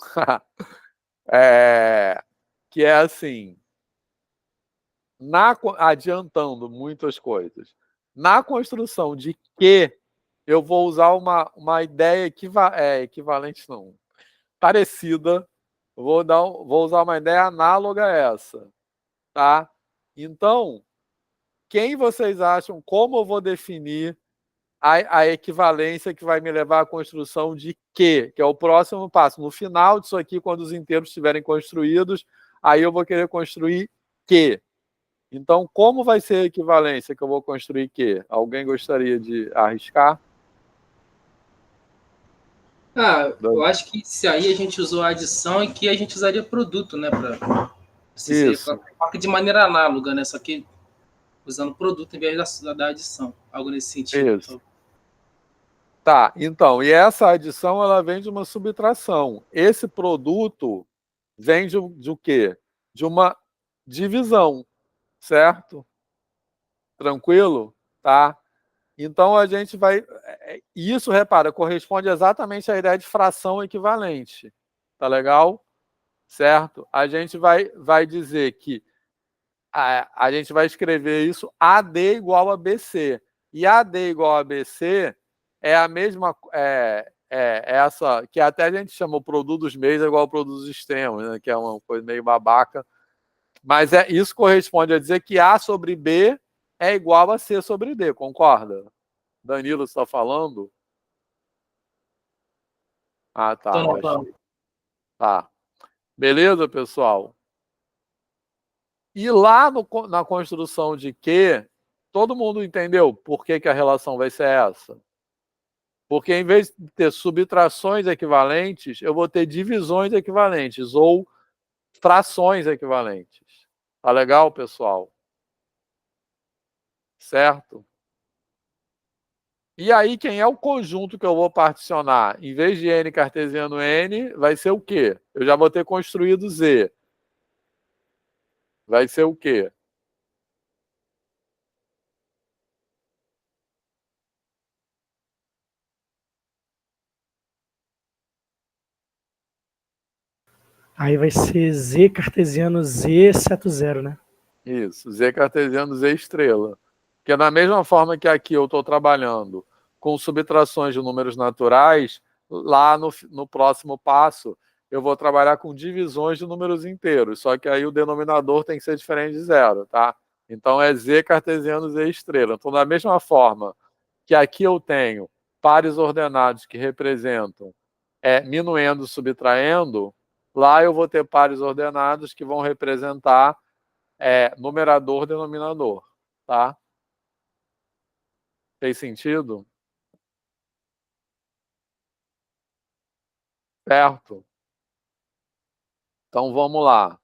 Que é assim, adiantando muitas coisas. Na construção de que eu vou usar uma ideia equivalente, não, parecida, vou usar uma ideia análoga a essa, tá? Então, quem vocês acham, como eu vou definir a equivalência que vai me levar à construção de que é o próximo passo. No final disso aqui, quando os inteiros estiverem construídos, aí eu vou querer construir que. Então, como vai ser a equivalência que eu vou construir que? Alguém gostaria de arriscar? Eu acho que se aí a gente usou a adição e que a gente usaria produto, né? Isso. De maneira análoga, né? Só que usando produto em vez da adição. Algo nesse sentido. Isso. Tá, então, e essa adição ela vem de uma subtração. Esse produto vem de o quê? De uma divisão, certo? Tranquilo? Tá? Então a gente vai. Isso, repara, corresponde exatamente à ideia de fração equivalente. Tá legal? Certo? A gente vai dizer que a gente vai escrever isso AD igual a BC. E AD igual a BC é a mesma. Essa que até a gente chama o produto dos meios igual ao produto dos extremos, né? Que é uma coisa meio babaca. Mas isso corresponde a dizer que A sobre B é igual a C sobre D, concorda? Danilo está falando? Ah, tá. Tá. Beleza, pessoal? E lá na construção de que, todo mundo entendeu por que a relação vai ser essa? Porque em vez de ter subtrações equivalentes, eu vou ter divisões equivalentes ou frações equivalentes. Tá legal, pessoal? Certo? E aí, quem é o conjunto que eu vou particionar? Em vez de n cartesiano n, vai ser o quê? Eu já vou ter construído Z. Vai ser o quê? Aí vai ser Z cartesiano Z seto zero, né? Isso, Z cartesiano, Z estrela. Porque da mesma forma que aqui eu estou trabalhando com subtrações de números naturais, lá no próximo passo eu vou trabalhar com divisões de números inteiros, só que aí o denominador tem que ser diferente de zero, tá? Então é Z cartesiano, Z estrela. Então da mesma forma que aqui eu tenho pares ordenados que representam minuendo, subtraindo, lá eu vou ter pares ordenados que vão representar numerador, denominador, tá? Fez sentido? Certo? Então vamos lá.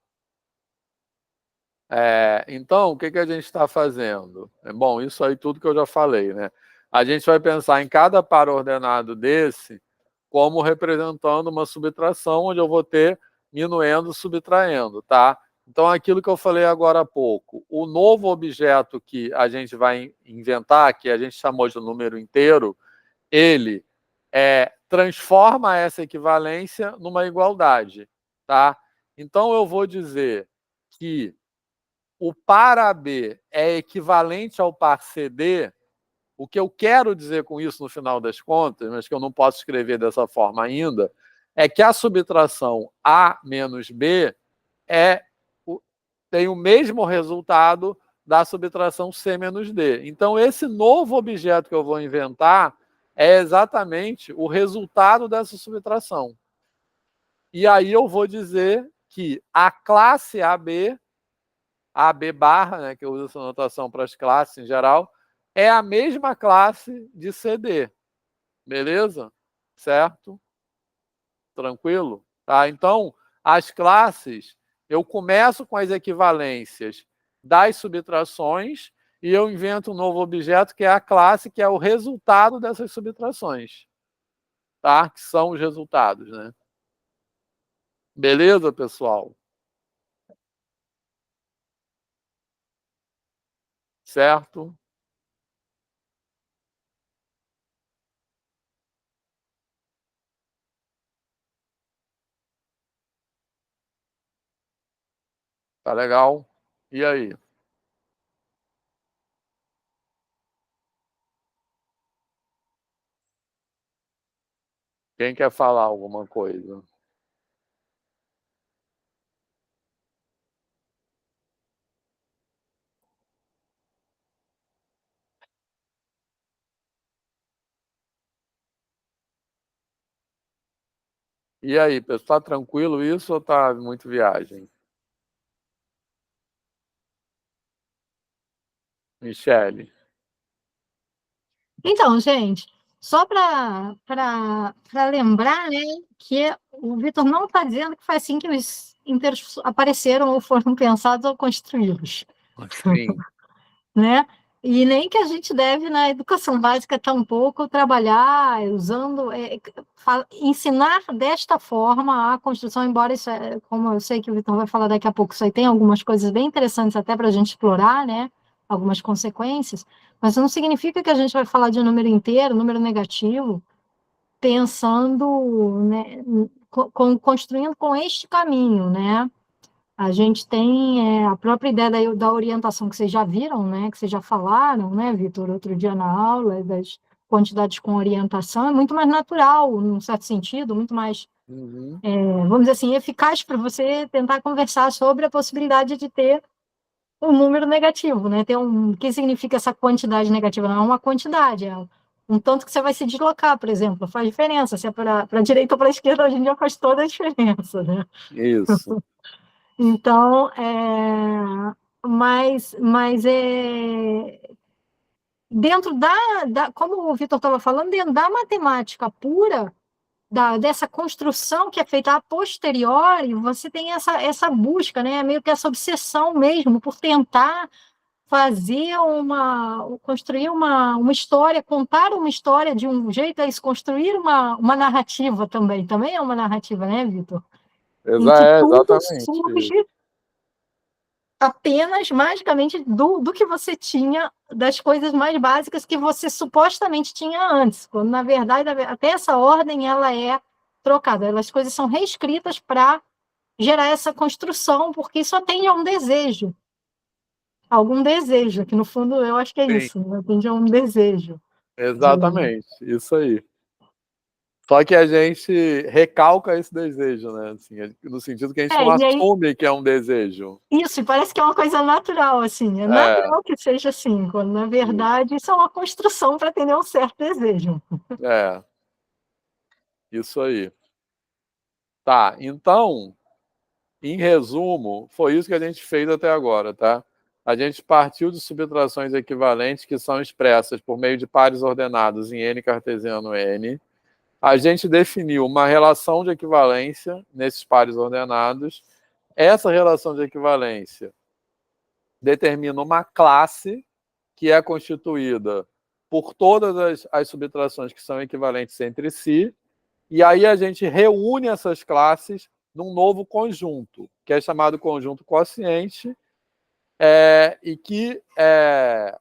Então, o que a gente está fazendo? Bom, isso aí tudo que eu já falei, né? A gente vai pensar em cada par ordenado desse como representando uma subtração, onde eu vou ter minuendo, subtraindo, tá? Então, aquilo que eu falei agora há pouco, o novo objeto que a gente vai inventar, que a gente chamou de número inteiro, ele transforma essa equivalência numa igualdade, tá? Então, eu vou dizer que o par AB é equivalente ao par CD, o que eu quero dizer com isso no final das contas, mas que eu não posso escrever dessa forma ainda, é que a subtração A menos B tem o mesmo resultado da subtração C menos D. Então, esse novo objeto que eu vou inventar é exatamente o resultado dessa subtração. E aí eu vou dizer que a classe AB barra, né, que eu uso essa notação para as classes em geral, é a mesma classe de CD. Beleza? Certo? Tranquilo? Tá? Então, as classes, eu começo com as equivalências das subtrações e eu invento um novo objeto que é a classe, que é o resultado dessas subtrações. Tá? Que são os resultados, né? Beleza, pessoal? Certo? Tá legal? E aí? Quem quer falar alguma coisa? E aí, pessoal, tá tranquilo isso ou tá muito viagem? Michele. Então, gente, só para lembrar, né, que o Vitor não está dizendo que foi assim que os ínteros apareceram ou foram pensados ou construídos, Sim. né? E nem que a gente deve, na educação básica, tampouco trabalhar usando, ensinar desta forma a construção, embora isso, como eu sei que o Vitor vai falar daqui a pouco, isso aí tem algumas coisas bem interessantes até para a gente explorar, né? Algumas consequências, mas não significa que a gente vai falar de número inteiro, número negativo, pensando, né, construindo com este caminho, né? A gente tem a própria ideia da orientação que vocês já viram, né? Que vocês já falaram, né, Vitor, outro dia na aula, das quantidades com orientação, é muito mais natural, num certo sentido, muito mais, Uhum. vamos dizer assim, eficaz para você tentar conversar sobre a possibilidade de ter um número negativo, né? O que significa essa quantidade negativa? Não é uma quantidade, é um tanto que você vai se deslocar, por exemplo, faz diferença, se é para a direita ou para a esquerda, hoje em dia faz toda a diferença, né? Isso. Então, dentro como o Vitor estava falando, dentro da matemática pura, dessa construção que é feita a posteriori, você tem essa busca, né? Meio que essa obsessão mesmo por tentar construir uma história, contar uma história de um jeito, é isso, construir uma narrativa também é uma narrativa, né, Vitor? Em que tudo Exatamente. surge apenas magicamente do que você tinha, das coisas mais básicas que você supostamente tinha antes, quando na verdade até essa ordem ela é trocada, as coisas são reescritas para gerar essa construção, porque isso atende a um desejo, algum desejo, que no fundo eu acho que é Sim. isso, né? Atende a um desejo. Exatamente. Isso aí. Só que a gente recalca esse desejo, né? Assim, no sentido que a gente não E aí, assume que é um desejo. isso, e parece que é uma coisa natural, assim, é natural que seja assim, quando na verdade isso é uma construção para atender a um certo desejo. Isso aí. Tá, então, em resumo, foi isso que a gente fez até agora, tá? A gente partiu de subtrações equivalentes que são expressas por meio de pares ordenados em N cartesiano N. A gente definiu uma relação de equivalência nesses pares ordenados. Essa relação de equivalência determina uma classe que é constituída por todas as subtrações que são equivalentes entre si, e aí a gente reúne essas classes num novo conjunto, que é chamado conjunto quociente, e que é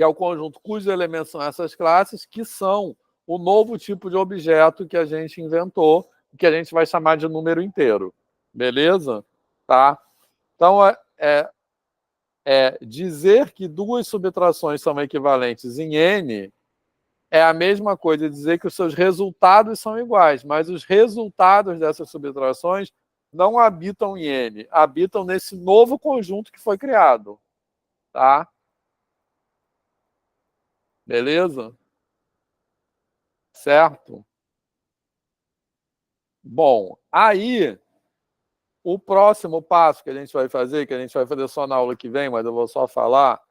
o conjunto cujos elementos são essas classes, que são o novo tipo de objeto que a gente inventou, que a gente vai chamar de número inteiro. Beleza? Tá? Então, dizer que duas subtrações são equivalentes em N é a mesma coisa de dizer que os seus resultados são iguais, mas os resultados dessas subtrações não habitam em N, habitam nesse novo conjunto que foi criado. Tá? Beleza? Certo? Bom, aí o próximo passo que a gente vai fazer só na aula que vem, mas eu vou só falar,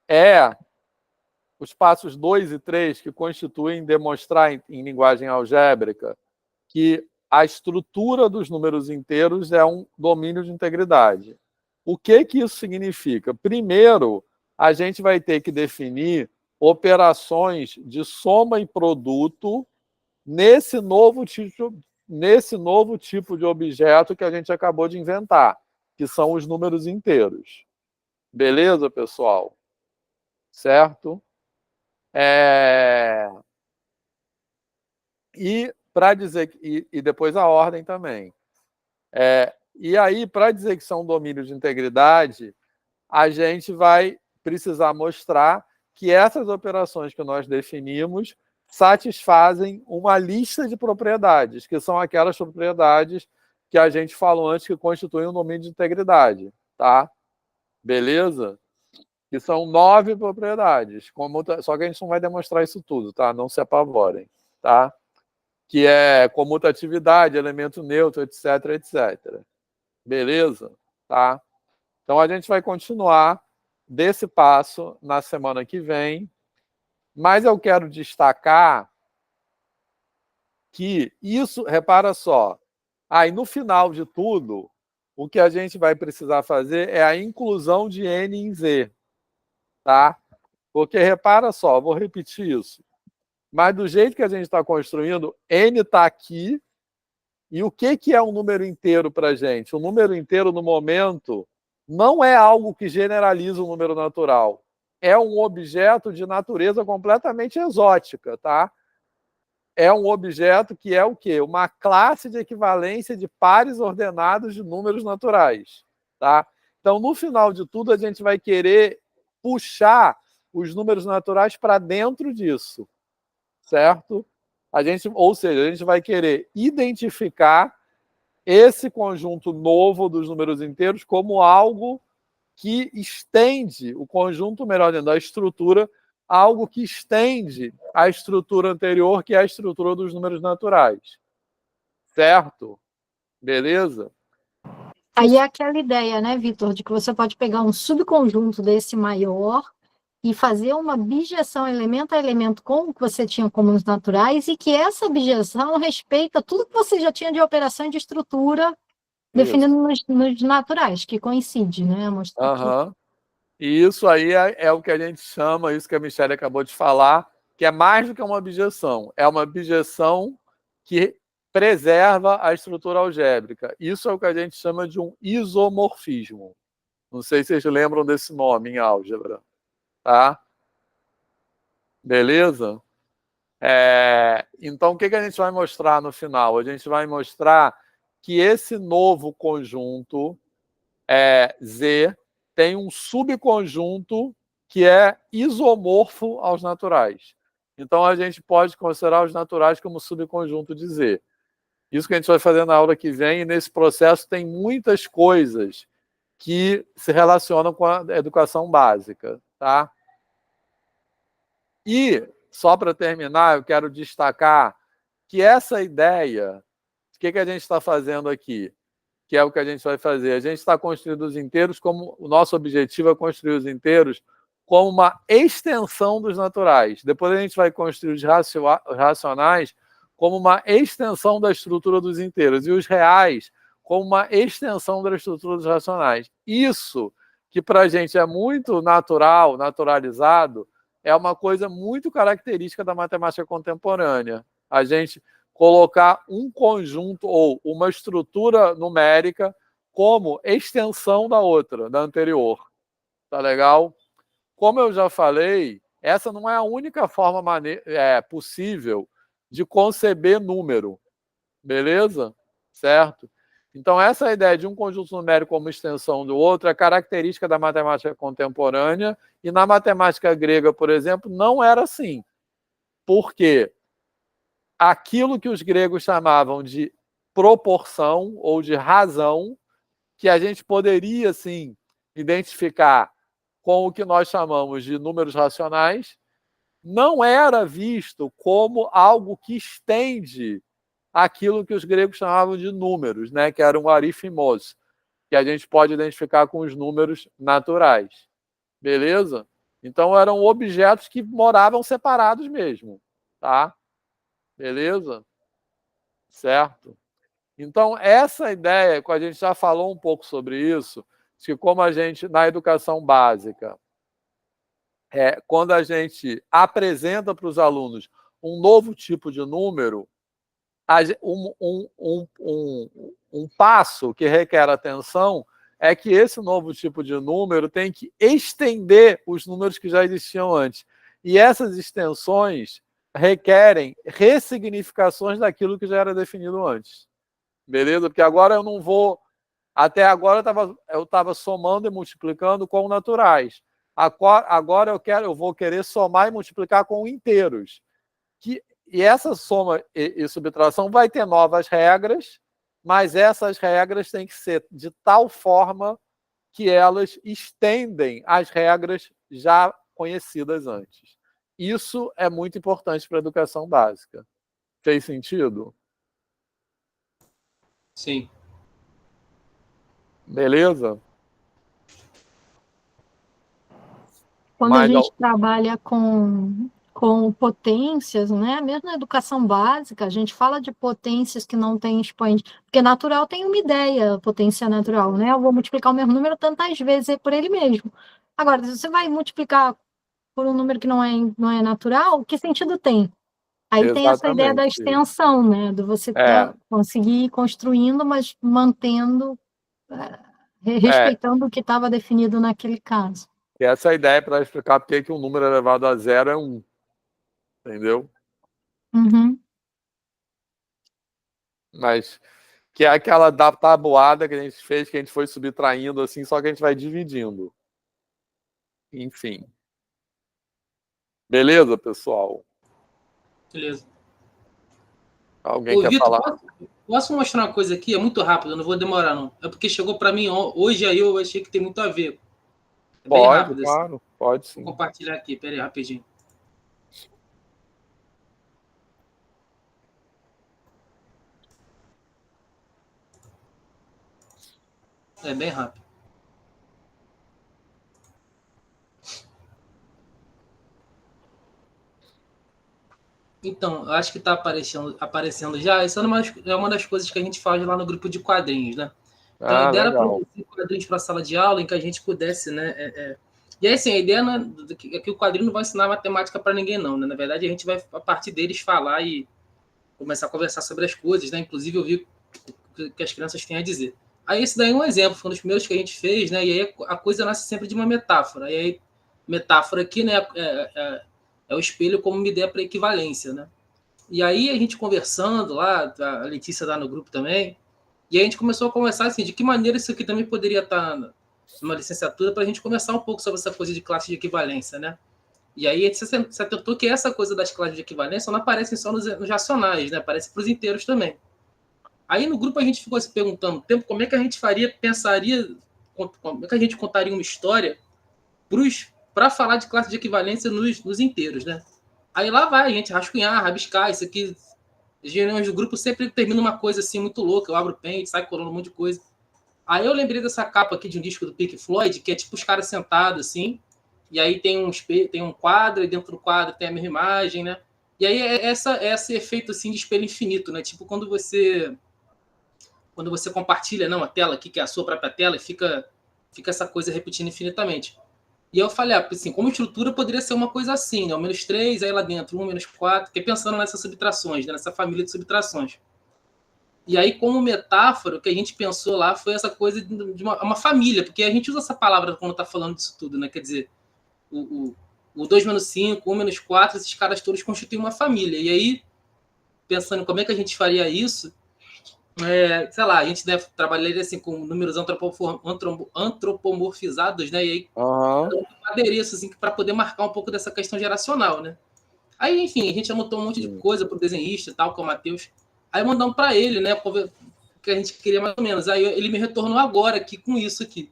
é os passos 2 e 3, que constituem demonstrar em linguagem algébrica que a estrutura dos números inteiros é um domínio de integridade. O que isso significa? Primeiro, a gente vai ter que definir operações de soma e produto nesse novo tipo de objeto que a gente acabou de inventar, que são os números inteiros. Beleza, pessoal? Certo? E para dizer e depois a ordem também. E aí, para dizer que são domínios de integridade, a gente vai precisar mostrar que essas operações que nós definimos satisfazem uma lista de propriedades, que são aquelas propriedades que a gente falou antes que constituem um domínio de integridade, tá? Beleza? Que são 9 propriedades. Só que a gente não vai demonstrar isso tudo, tá? Não se apavorem, tá? Que é comutatividade, elemento neutro, etc, etc. Beleza? Tá? Então, a gente vai continuar desse passo na semana que vem, mas eu quero destacar que isso, repara só, aí no final de tudo, o que a gente vai precisar fazer é a inclusão de N em Z, tá? Porque repara só, vou repetir isso, mas do jeito que a gente está construindo, N está aqui, e o que é um número inteiro para a gente? O número inteiro, no momento, não é algo que generaliza o número natural. É um objeto de natureza completamente exótica, tá? É um objeto que é o quê? Uma classe de equivalência de pares ordenados de números naturais, tá? Então, no final de tudo, a gente vai querer puxar os números naturais para dentro disso, certo? Ou seja, a gente vai querer identificar esse conjunto novo dos números inteiros como algo que estende o conjunto, melhor dizendo, a estrutura, algo que estende a estrutura anterior, que é a estrutura dos números naturais. Certo? Beleza? Aí é aquela ideia, né, Vitor, de que você pode pegar um subconjunto desse maior e fazer uma bijeção elemento a elemento com o que você tinha como os naturais e que essa bijeção respeita tudo que você já tinha de operação e de estrutura definido nos naturais, que coincide, né? Aham. E isso aí é o que a gente chama, isso que a Michelle acabou de falar, que é mais do que uma bijeção. É uma bijeção que preserva a estrutura algébrica. Isso é o que a gente chama de um isomorfismo. Não sei se vocês lembram desse nome em álgebra. Tá? Beleza? Então, o que a gente vai mostrar no final? A gente vai mostrar que esse novo conjunto Z tem um subconjunto que é isomorfo aos naturais. Então, a gente pode considerar os naturais como subconjunto de Z. Isso que a gente vai fazer na aula que vem, e nesse processo tem muitas coisas que se relacionam com a educação básica, tá? E, só para terminar, eu quero destacar que essa ideia, o que a gente está fazendo aqui? Que é o que a gente vai fazer. A gente está construindo os inteiros como... O nosso objetivo é construir os inteiros como uma extensão dos naturais. Depois a gente vai construir os racionais como uma extensão da estrutura dos inteiros. E os reais como uma extensão da estrutura dos racionais. Isso, que para a gente é muito natural, naturalizado, é uma coisa muito característica da matemática contemporânea. A gente colocar um conjunto ou uma estrutura numérica como extensão da outra, da anterior. Tá legal? Como eu já falei, essa não é a única forma possível de conceber número. Beleza? Certo? Então, essa ideia de um conjunto numérico como extensão do outro é característica da matemática contemporânea, e na matemática grega, por exemplo, não era assim. Por quê? Aquilo que os gregos chamavam de proporção ou de razão, que a gente poderia, sim, identificar com o que nós chamamos de números racionais, não era visto como algo que estende aquilo que os gregos chamavam de números, né? Que eram arífimos, que a gente pode identificar com os números naturais. Beleza? Então, eram objetos que moravam separados mesmo. Tá? Beleza? Certo? Então, essa ideia, que a gente já falou um pouco sobre isso, que como a gente, na educação básica, quando a gente apresenta para os alunos um novo tipo de número, um passo que requer atenção é que esse novo tipo de número tem que estender os números que já existiam antes. E essas extensões requerem ressignificações daquilo que já era definido antes. Beleza? Porque agora eu não vou... Até agora eu estava somando e multiplicando com naturais. Agora eu vou querer somar e multiplicar com inteiros. E essa soma e subtração vai ter novas regras, mas essas regras têm que ser de tal forma que elas estendem as regras já conhecidas antes. Isso é muito importante para a educação básica. Fez sentido? Sim. Beleza? Quando a gente trabalha com potências, né? Mesmo na educação básica, a gente fala de potências que não têm expoente, porque natural tem uma ideia, potência natural, né? Eu vou multiplicar o mesmo número tantas vezes por ele mesmo. Agora, se você vai multiplicar por um número que não é natural, que sentido tem? Aí tem essa ideia da extensão, né? De você conseguir ir construindo, mas mantendo, respeitando o que estava definido naquele caso. E essa é a ideia para explicar por que um número elevado a zero é 1. Entendeu? Uhum. Mas que é aquela da tabuada que a gente fez, que a gente foi subtraindo assim, só que a gente vai dividindo. Enfim. Beleza, pessoal? Beleza. Alguém quer Vitor, falar? Posso mostrar uma coisa aqui? É muito rápido, eu não vou demorar, não. É porque chegou para mim hoje, aí eu achei que tem muito a ver. É bem rápido, claro, pode sim. Vou compartilhar aqui, pera aí, rapidinho. É bem rápido. Então, eu acho que está aparecendo já. Isso é uma das coisas que a gente faz lá no grupo de quadrinhos, né? Então, a ideia era produzir quadrinhos para a sala de aula em que a gente pudesse, né? E aí, assim, a ideia é que o quadrinho não vai ensinar matemática para ninguém, não, né? Na verdade, a gente vai, a partir deles, falar e começar a conversar sobre as coisas, né? Inclusive, ouvir o que as crianças têm a dizer. Aí, esse daí é um exemplo, foi um dos primeiros que a gente fez, né? E aí a coisa nasce sempre de uma metáfora. E aí, metáfora aqui, né? É o espelho como uma ideia para equivalência, né? E aí, a gente conversando lá, a Letícia lá no grupo também, e a gente começou a conversar assim, de que maneira isso aqui também poderia estar numa licenciatura para a gente conversar um pouco sobre essa coisa de classe de equivalência, né? E aí a gente se atentou que essa coisa das classes de equivalência não aparecem só nos racionais, né? Aparece para os inteiros também. Aí no grupo a gente ficou se perguntando como é que a gente pensaria, como é que a gente contaria uma história para falar de classe de equivalência nos inteiros, né? Aí lá vai a gente rascunhar, rabiscar, isso aqui. As reuniões do grupo sempre termina uma coisa assim muito louca. Eu abro o Paint, sai colando um monte de coisa. Aí eu lembrei dessa capa aqui de um disco do Pink Floyd, que é tipo os caras sentados assim, e aí tem um espelho, tem um quadro, e dentro do quadro tem a mesma imagem, né? E aí é esse efeito assim de espelho infinito, né? Tipo quando você compartilha uma tela aqui, que é a sua própria tela, e fica essa coisa repetindo infinitamente. E eu falei, assim, como estrutura poderia ser uma coisa assim, né? O -3, aí lá dentro, 1, -4, que é pensando nessas subtrações, né? Nessa família de subtrações. E aí, como metáfora, o que a gente pensou lá foi essa coisa de uma família, porque a gente usa essa palavra quando está falando disso tudo, né? Quer dizer, o 2 - 5, 1 - 4, esses caras todos constituem uma família. E aí, pensando em como é que a gente faria isso, sei lá, a gente deve trabalhar assim com números antropomorfizados, né? E aí, Aham. um adereço, assim, para poder marcar um pouco dessa questão geracional, né? Aí, enfim, a gente anotou um monte de Sim. coisa pro desenhista e tal, com o Matheus. Aí mandamos para ele, né? Pra ver o que a gente queria mais ou menos. Aí ele me retornou agora aqui com isso aqui.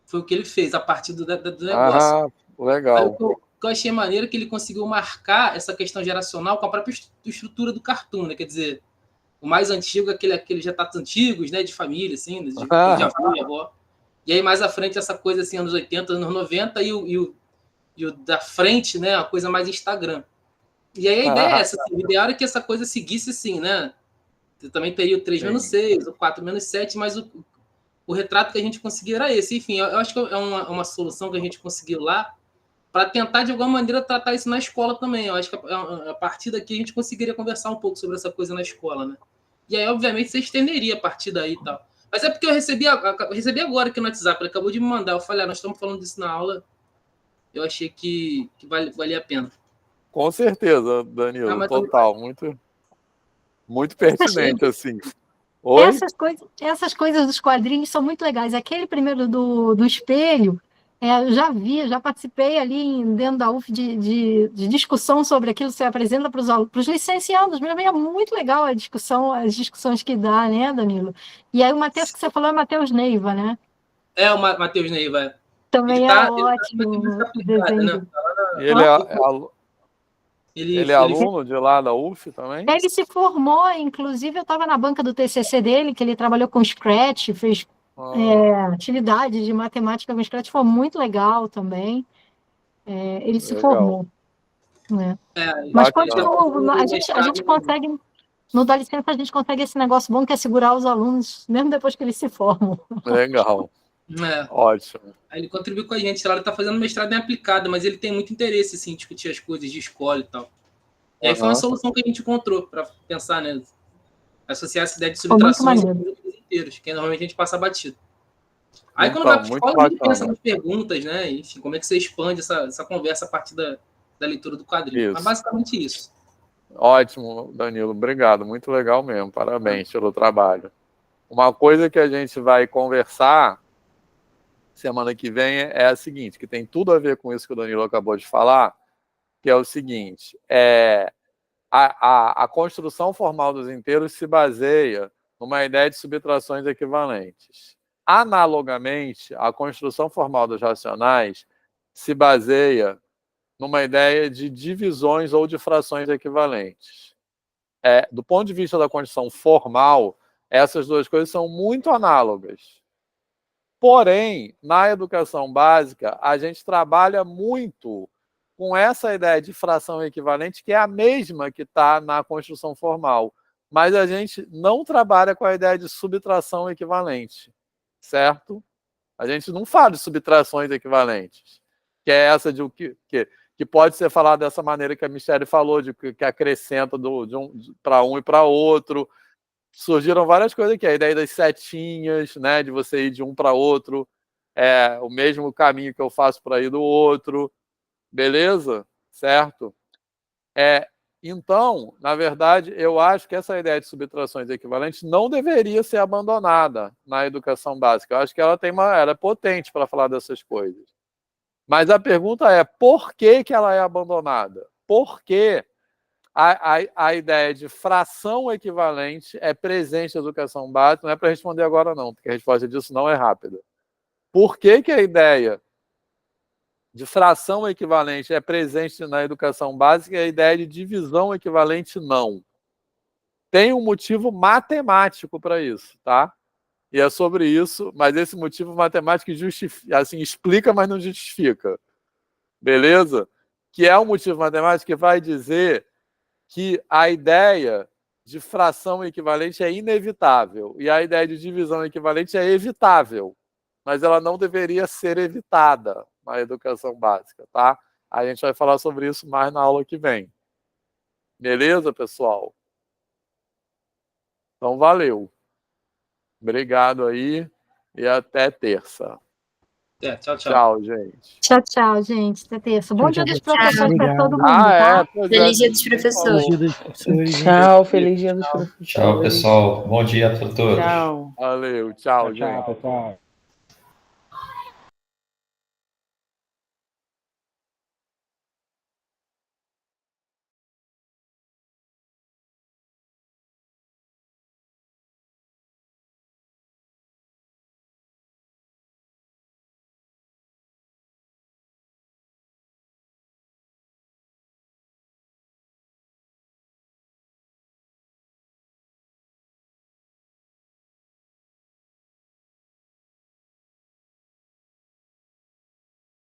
Foi o que ele fez a partir do negócio. Ah, Aí legal. o que eu achei maneiro é que ele conseguiu marcar essa questão geracional com a própria estrutura do cartoon, né? Quer dizer, o mais antigo, aqueles retratos antigos, né? De família, assim, de avô e avó. E aí, mais à frente, essa coisa assim, anos 80, anos 90, e o da frente, né? A coisa mais Instagram. E aí a ideia é essa, assim, o ideal é que essa coisa seguisse assim, né? Você também teria o 3-6, o 4-7, mas o retrato que a gente conseguiu era esse. Enfim, eu acho que é uma solução que a gente conseguiu lá para tentar, de alguma maneira, tratar isso na escola também. Eu acho que a partir daqui a gente conseguiria conversar um pouco sobre essa coisa na escola, né? E aí, obviamente, você estenderia a partir daí e tal. Mas é porque eu recebi agora aqui no WhatsApp, ele acabou de me mandar. Eu falei, nós estamos falando disso na aula, eu achei que valia a pena. Com certeza, Ah, Danilo, mas total. Muito, muito pertinente, assim. Oi? Essas coisas dos quadrinhos são muito legais. Aquele primeiro do espelho, eu já vi, já participei ali dentro da UF de discussão sobre aquilo que você apresenta para os licenciados. Mesmo é muito legal a discussão, as discussões que dá, né, Danilo? E aí o Matheus que você falou é Matheus Neiva, né? É o Matheus Neiva. Ele Também é tá fazendo ótimo música o aplicada, desenho né? dele. Ele Hã? ele é aluno de lá da UF também? Ele se formou, inclusive eu estava na banca do TCC dele, que ele trabalhou com Scratch, fez atividades de matemática com Scratch, foi muito legal também. Ele se Legal. formou, né? Mas Ele tá Bacana. continua, fazendo a mestrado. gente consegue, no Dá Licença, a gente consegue esse negócio bom que é segurar os alunos, mesmo depois que eles se formam. Legal. É. Ótimo. Aí ele contribuiu com a gente. Lá ele tá fazendo mestrado em aplicada, mas ele tem muito interesse assim, em discutir as coisas de escola e tal. E aí foi uma solução que a gente encontrou para pensar, né? Associar essa ideia de Foi muito subtrações maneiro. inteiros, que normalmente a gente passa batido. Aí quando vai Então, para a muito escola, a gente pensa bacana. nas perguntas, né? Enfim, como é que você expande essa conversa a partir da leitura do quadrinho. Mas Isso. basicamente isso. Ótimo, Danilo. Obrigado. Muito legal mesmo. Parabéns pelo trabalho. Uma coisa que a gente vai conversar semana que vem é a seguinte, que tem tudo a ver com isso que o Danilo acabou de falar, que é o seguinte, a construção formal dos inteiros se baseia numa ideia de subtrações equivalentes. Analogamente, a construção formal dos racionais se baseia numa ideia de divisões ou de frações equivalentes. Do ponto de vista da construção formal, essas duas coisas são muito análogas. Porém, na educação básica, a gente trabalha muito com essa ideia de fração equivalente, que é a mesma que está na construção formal. Mas a gente não trabalha com a ideia de subtração equivalente, certo? A gente não fala de subtrações equivalentes, que é essa de o que pode ser falado dessa maneira que a Michelle falou, de que acrescenta para um e para outro. Surgiram várias coisas aqui, a ideia das setinhas, né, de você ir de um para outro, o mesmo caminho que eu faço para ir do outro, beleza? Certo? Então, na verdade, eu acho que essa ideia de subtrações equivalentes não deveria ser abandonada na educação básica. Eu acho que ela é potente para falar dessas coisas. Mas a pergunta é, por que ela é abandonada? Por que a ideia de fração equivalente é presente na educação básica? Não é para responder agora não, porque a resposta disso não é rápida. Por que a ideia de fração equivalente é presente na educação básica e a ideia de divisão equivalente não? Tem um motivo matemático para isso, tá? E é sobre isso, mas esse motivo matemático assim, explica, mas não justifica. Beleza? Que é um motivo matemático que vai dizer que a ideia de fração equivalente é inevitável e a ideia de divisão equivalente é evitável, mas ela não deveria ser evitada na educação básica, tá? A gente vai falar sobre isso mais na aula que vem. Beleza, pessoal? Então, valeu. Obrigado aí e até terça. Tchau, tchau. Tchau, gente. Tchau, tchau, gente. Até terça. Bom dia dos professores para todo mundo, tá? Feliz dia dos professores. Dia dos professores. Tchau, feliz dia dos professores. Tchau, pessoal. Bom dia para todos. Tchau. Valeu, tchau, gente. Tchau, pessoal.